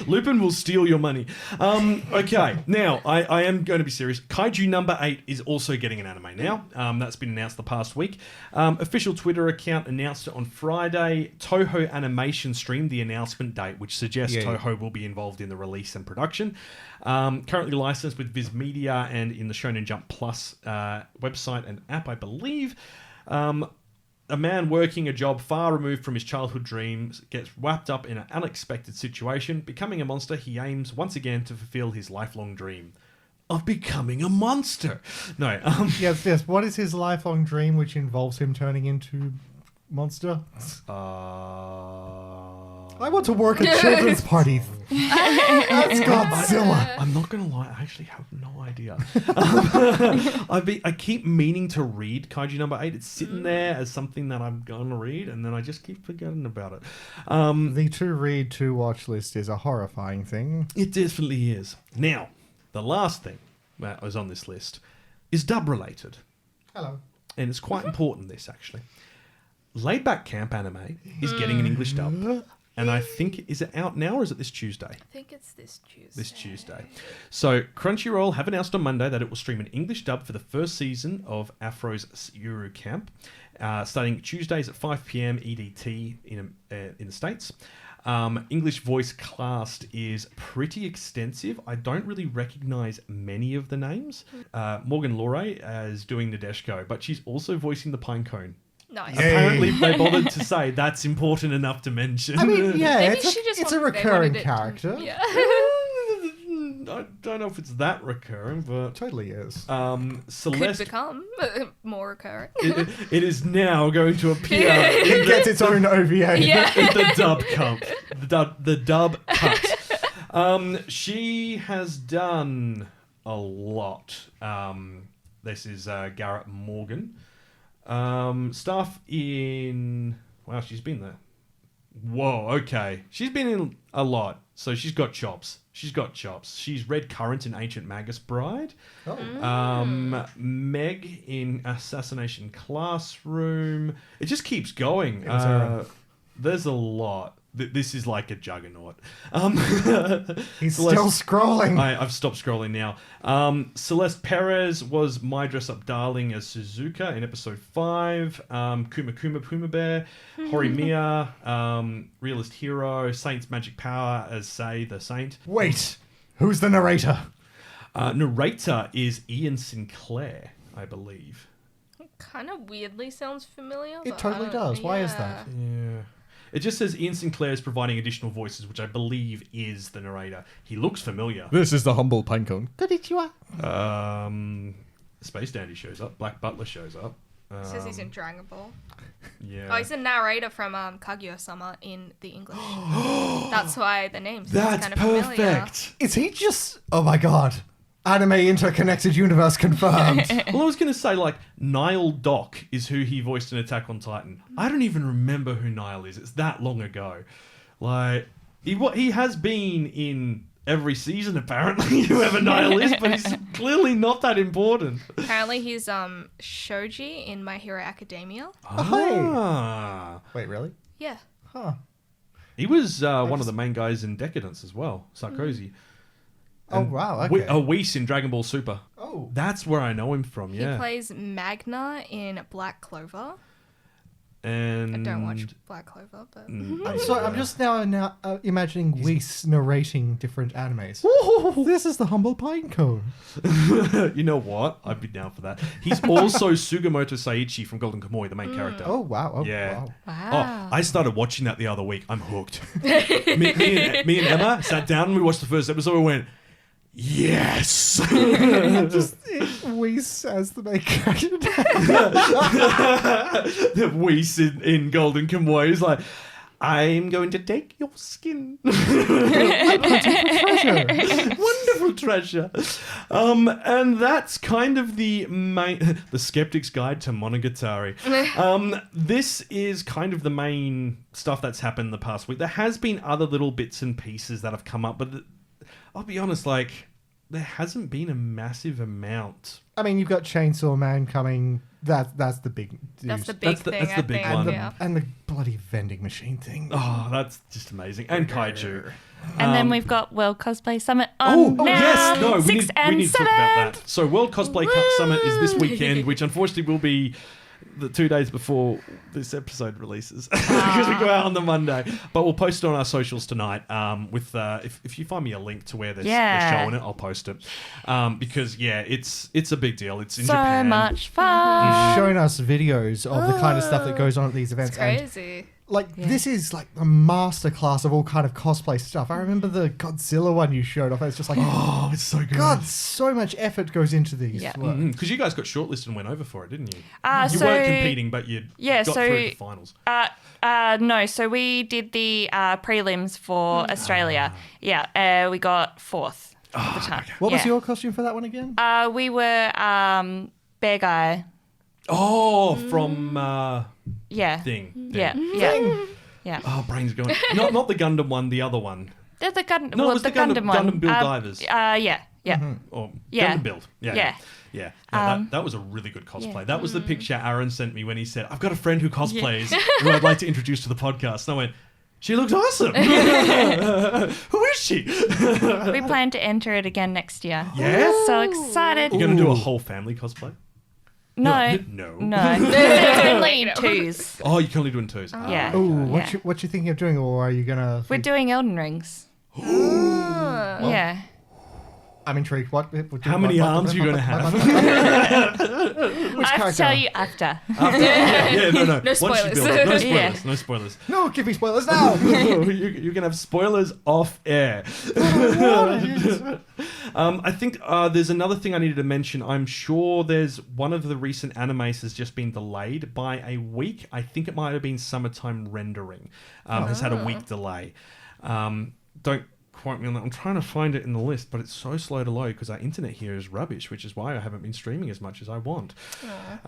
Lupin will steal your money. Okay, now I am going to be serious. Kaiju number 8 is also getting an anime now. That's been announced the past week. Official Twitter account announced it on Friday. Toho Animation streamed the announcement date, which suggests Toho will be involved in the release and production. Currently licensed with Viz Media and in the Shonen Jump Plus website and app, I believe. A man working a job far removed from his childhood dreams gets wrapped up in an unexpected situation. Becoming a monster, he aims once again to fulfill his lifelong dream of becoming a monster. No. Yes. What is his lifelong dream, which involves him turning into monster? I want to work at children's parties. That's Godzilla. I'm not gonna lie, I actually have no idea. I keep meaning to read Kaiju number 8. It's sitting there as something that I'm gonna read, and then I just keep forgetting about it. The to read, to watch list is a horrifying thing. It definitely is. Now, the last thing that was on this list is dub related. Hello. And it's quite important, this actually. Laid Back Camp anime is getting an English dub. And I think, is it out now or is it this Tuesday? I think it's this Tuesday. This Tuesday. So Crunchyroll have announced on Monday that it will stream an English dub for the first season of Afro's Yuru Camp, starting Tuesdays at 5 p.m. EDT in the States. English voice cast is pretty extensive. I don't really recognize many of the names. Morgan Lorey is doing Nadeshko, but she's also voicing the Pinecone. Nice. Apparently, they bothered to say that's important enough to mention. I mean, yeah, Maybe it's she just a wanted- they recurring wanted it to- character. Yeah. I don't know if it's that recurring, but Totally is. Could Celeste. become more recurring. It is now going to appear It gets its own OVA. Yeah. in the dub cut. The dub cut. She has done a lot. This is Garrett Morgan. Stuff in... Wow, she's been there. Whoa, okay. She's been in a lot. So she's got chops. She's Red Current in Ancient Magus Bride. Meg in Assassination Classroom. It just keeps going. There's a lot. This is like a juggernaut. He's still scrolling. I've stopped scrolling now. Celeste Perez was My Dress Up Darling as Suzuka in episode 5. Kuma Kuma Puma Bear. Horimiya, Realist Hero. Saint's Magic Power as Sei the Saint. Wait, who's the narrator? Narrator is Ian Sinclair, I believe. Kind of weirdly sounds familiar. It but totally I don't- does. Why is yeah. that? Yeah. It just says Ian Sinclair is providing additional voices, which I believe is the narrator. He looks familiar. This is the humble pinecone. Konnichiwa. Space Dandy shows up. Black Butler shows up. Says he's in Dragon Ball. Yeah. Oh, he's the narrator from Kaguya-sama in the English. That's why the name sounds That's kind of familiar. perfect. Is he just... Oh my god. Anime interconnected universe confirmed. Well, I was going to say, like, Niall Dock is who he voiced in Attack on Titan. I don't even remember who Niall is. It's that long ago. Like, he has been in every season, apparently, whoever Niall is, but he's clearly not that important. Apparently he's Shoji in My Hero Academia. Ah. Wait, really? Yeah. Huh. He was one of the main guys in Decadence as well, Sarkozy. Oh, wow, okay. Whis in Dragon Ball Super. Oh. That's where I know him from, He yeah. plays Magna in Black Clover. And I don't watch Black Clover, but... I'm just now imagining Whis narrating different animes. This is the humble pinecone. You know what? I'd be down for that. He's also Sugimoto Saichi from Golden Kamuy, the main character. Oh, wow. Oh, Yeah. Wow. Wow. Oh, I started watching that the other week. I'm hooked. me and Emma sat down and we watched the first episode and went, yes! Just Whis as the main character. The Whis in Golden Kamuy is like, I'm going to take your skin. Wonderful treasure. And that's kind of the Skeptic's Guide to Monogatari. This is kind of the main stuff that's happened the past week. There has been other little bits and pieces that have come up, but I'll be honest, like, there hasn't been a massive amount. I mean, you've got Chainsaw Man coming. That's the big. That's the big thing. That's the big I one. think, yeah. And the bloody vending machine thing. Oh, that's just amazing. And Kaiju. And then we've got World Cosplay Summit on now, yes, no, we 6 need and to talk 7. about that. So World Cosplay Summit is this weekend, which unfortunately will be the 2 days before this episode releases because we go out on the Monday. But we'll post it on our socials tonight. With if you find me a link to where they're showing it, I'll post it. Because it's a big deal. It's in Japan. So much fun. You've shown us videos of the kind of stuff that goes on at these events. It's crazy. This is like a masterclass of all kind of cosplay stuff. I remember the Godzilla one you showed off. It's just like, oh, it's so good. God, so much effort goes into these. Yeah. Because you guys got shortlisted and went over for it, didn't you? You So- weren't competing, but you got through the finals. No, so we did the prelims for Australia. Yeah, we got 4th at the time. What was your costume for that one again? We were Bear Guy. Oh, from Thing. Yeah. Oh, brain's going. Not the Gundam one, the other one. There's the Gundam. No, it was the Gundam one. Gundam Build Divers. Yeah. Or Yeah. Gundam Build. Yeah. That was a really good cosplay. That was the picture Aaron sent me when he said, I've got a friend who cosplays who I'd like to introduce to the podcast. And I went, she looks awesome. Who is she? We plan to enter it again next year. Yeah? So excited. You're going to do a whole family cosplay? No. No. It's only in 2s. Oh, you can only do it in 2s. Yeah. Ooh, what you thinking of doing, or are you gonna? We're doing Elden Rings. Yeah. I'm intrigued. How many arms are you going to have? Which I have to character? tell you after. No. No Once you spoilers. build it, no spoilers. Yeah. No spoilers. No, give me spoilers now. You can have spoilers off air. I think there's another thing I needed to mention. I'm sure there's one of the recent animes has just been delayed by a week. I think it might have been Summertime Rendering. Has had a week delay. Don't quote me on that. I'm trying to find it in the list, but it's so slow to load because our internet here is rubbish, which is why I haven't been streaming as much as I want.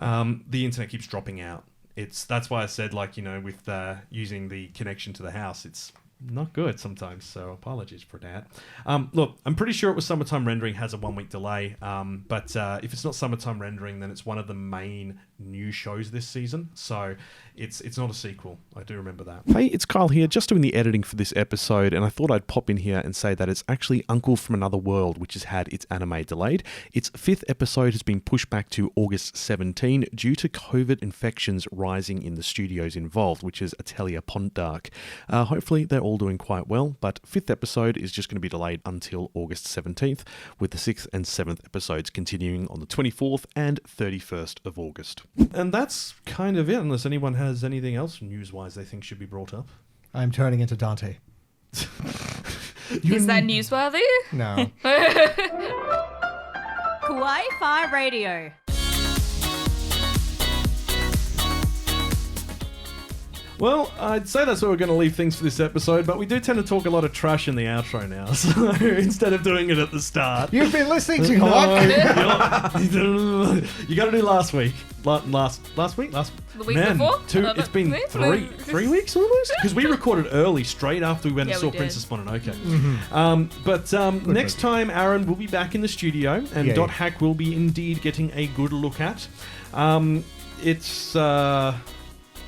The internet keeps dropping out. That's why I said, with using the connection to the house, it's not good sometimes, so apologies for that. Look, I'm pretty sure it was Summertime Rendering has a 1 week delay, but if it's not Summertime Rendering, then it's one of the main new shows this season, so it's not a sequel. I do remember that. Hey, it's Kyle here, just doing the editing for this episode, and I thought I'd pop in here and say that it's actually Uncle from Another World, which has had its anime delayed. Its 5th episode has been pushed back to August 17 due to COVID infections rising in the studios involved, which is Atelier Pontdark. Hopefully they're all doing quite well, but 5th episode is just going to be delayed until August 17th, with the 6th and 7th episodes continuing on the 24th and 31st of August. And that's kind of it, unless anyone has anything else news-wise they think should be brought up. I'm turning into Dante. Is that newsworthy? No. Kawaii-Fi Radio. Well, I'd say that's where we're going to leave things for this episode, but we do tend to talk a lot of trash in the outro now, so instead of doing it at the start. You've been listening to what? You got to do last week. Last week? The week before? It's been three weeks almost? Because we recorded early, straight after we went and saw we Princess Mononoke. Next time, Aaron will be back in the studio, and Dot Hack will be indeed getting a good look at.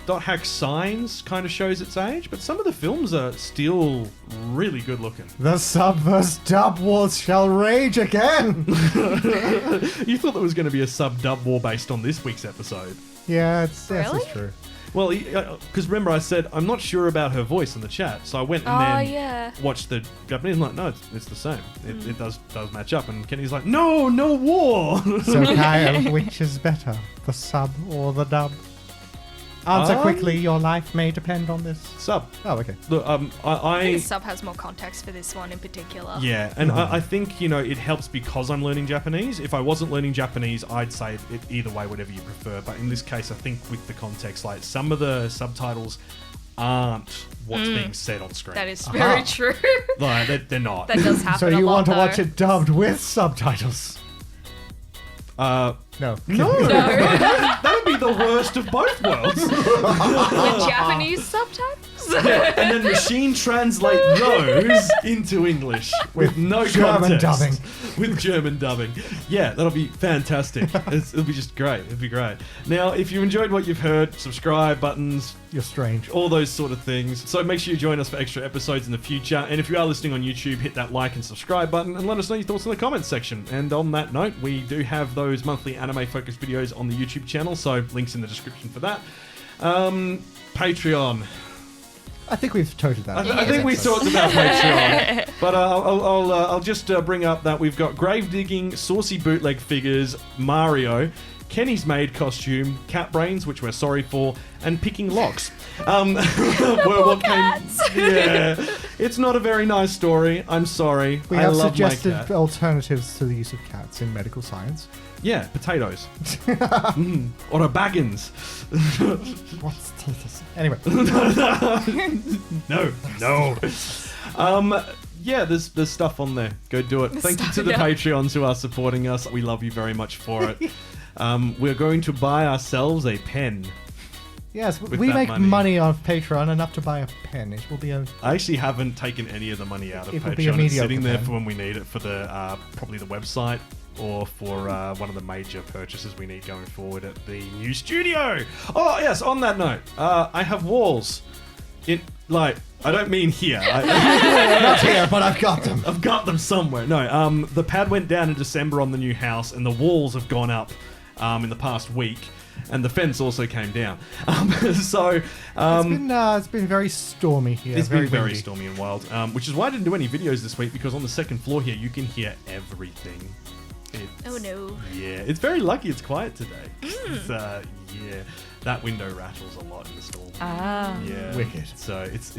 Dot Hack Signs kind of shows its age, but some of the films are still really good looking. The sub-verse dub wars shall rage again. You thought there was going to be a sub-dub war based on this week's episode. Yeah, Really? that's true. Well, because remember I said, I'm not sure about her voice in the chat, so I went and then watched the Japanese. I'm like, no, it's the same. It does match up. And Kenny's like, no war. So Kyle, which is better, the sub or the dub? Answer quickly, your life may depend on this. Sub. Oh, okay. Look, I think sub has more context for this one in particular. Yeah, and I think, it helps because I'm learning Japanese. If I wasn't learning Japanese, I'd say it either way, whatever you prefer. But in this case, I think with the context, like some of the subtitles aren't what's being said on screen. That is very true. Like, they're not. That does happen So a lot, you want to though. watch it dubbed with subtitles? No. No. That would be the worst of both worlds. With Japanese subtitles? subtitles. And then machine translate those into English with no German context. With German dubbing. Yeah, that'll be fantastic. It'll be just great. It'll be great. Now, if you enjoyed what you've heard, subscribe buttons. You're strange. All those sort of things. So make sure you join us for extra episodes in the future. And if you are listening on YouTube, hit that like and subscribe button and let us know your thoughts in the comments section. And on that note, we do have those monthly anime-focused videos on the YouTube channel, so links in the description for that. Patreon. I think we've toted that. I think we talked about Patreon, but I'll just bring up that we've got grave digging, saucy bootleg figures, Mario, Kenny's maid costume, cat brains, which we're sorry for, and picking locks. Yeah, it's not a very nice story. I'm sorry. We I have love my suggested cat. alternatives to the use of cats in medical science. Yeah, potatoes. Or a baggins. What's this? Anyway. No. Yeah, there's stuff on there. Go do it. Thank you to the Patreons who are supporting us. We love you very much for it. We're going to buy ourselves a pen. Yes, we make money off Patreon enough to buy a pen. It will be a... I actually haven't taken any of the money out of It will be a Patreon. It's mediocre sitting there pen. for when we need it for the probably the website or for one of the major purchases we need going forward at the new studio. Oh yes, on that note, I have walls. I don't mean here. Not here, but I've got them. I've got them somewhere. No, the pad went down in December on the new house, and the walls have gone up in the past week, and the fence also came down. It's been very stormy here. It's been very windy. stormy and wild, which is why I didn't do any videos this week, because on the second floor here you can hear everything. Oh no. Yeah, it's very lucky it's quiet today. Yeah, that window rattles a lot in the storm. Ah. Yeah. Wicked. So it's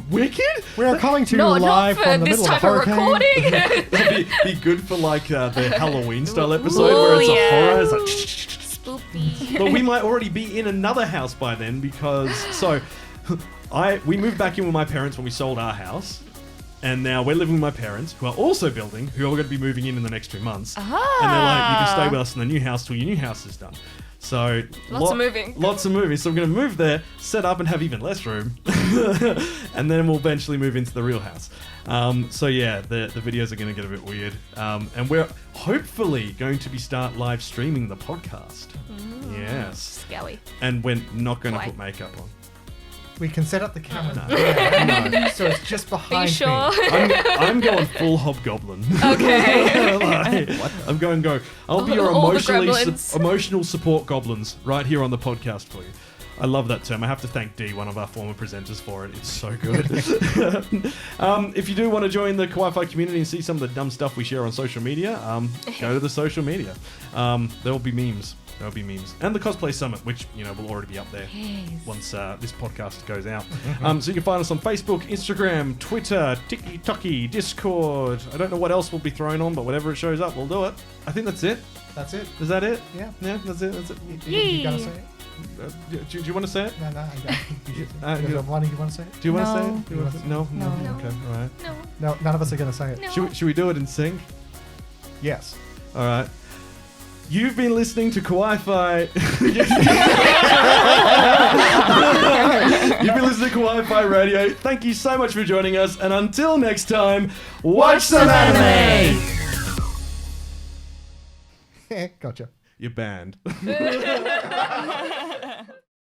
wicked. We are coming to you Not live for from the this middle of type a of hurricane. recording. That'd be good for like the Halloween style episode where it's a horror. It's like Spoopy. but we might already be in another house by then because we moved back in with my parents when we sold our house. And now we're living with my parents, who are also building, who are going to be moving in the next 2 months. And they're like, you can stay with us in the new house till your new house is done. So Lots of moving. Lots of moving. So we're going to move there, set up, and have even less room, and then we'll eventually move into the real house. So yeah, the videos are going to get a bit weird, and we're hopefully going to start live streaming the podcast. Yes. Scally. And we're not going to Why? put makeup on. We can set up the camera there, No. so it's just behind Are you sure? me. I'm going full hobgoblin. Okay. I'm going go. I'll be your All the gremlins. emotional support goblins right here on the podcast for you. I love that term. I have to thank Dee, one of our former presenters, for it. It's so good. If you do want to join the Kawaii-Fi community and see some of the dumb stuff we share on social media, go to the social media. There will be memes. There'll be memes. And the Cosplay Summit, which, will already be up there once this podcast goes out. So you can find us on Facebook, Instagram, Twitter, TikTok, Discord. I don't know what else will be thrown on, but whatever it shows up, we'll do it. I think that's it. That's it. Is that it? Yeah. Yeah, that's it. That's it. You gotta say it? Do you want to say it? No, I you- one of you want to say it? Do you want to No. say it? Do you wanna say- No? No. Okay, all right. No, none of us are gonna say it. No. Should we do it in sync? Yes. All right. You've been listening to Kawaii-Fi. You've been listening to Kawaii-Fi Radio. Thank you so much for joining us. And until next time, watch some anime! Gotcha. You're banned.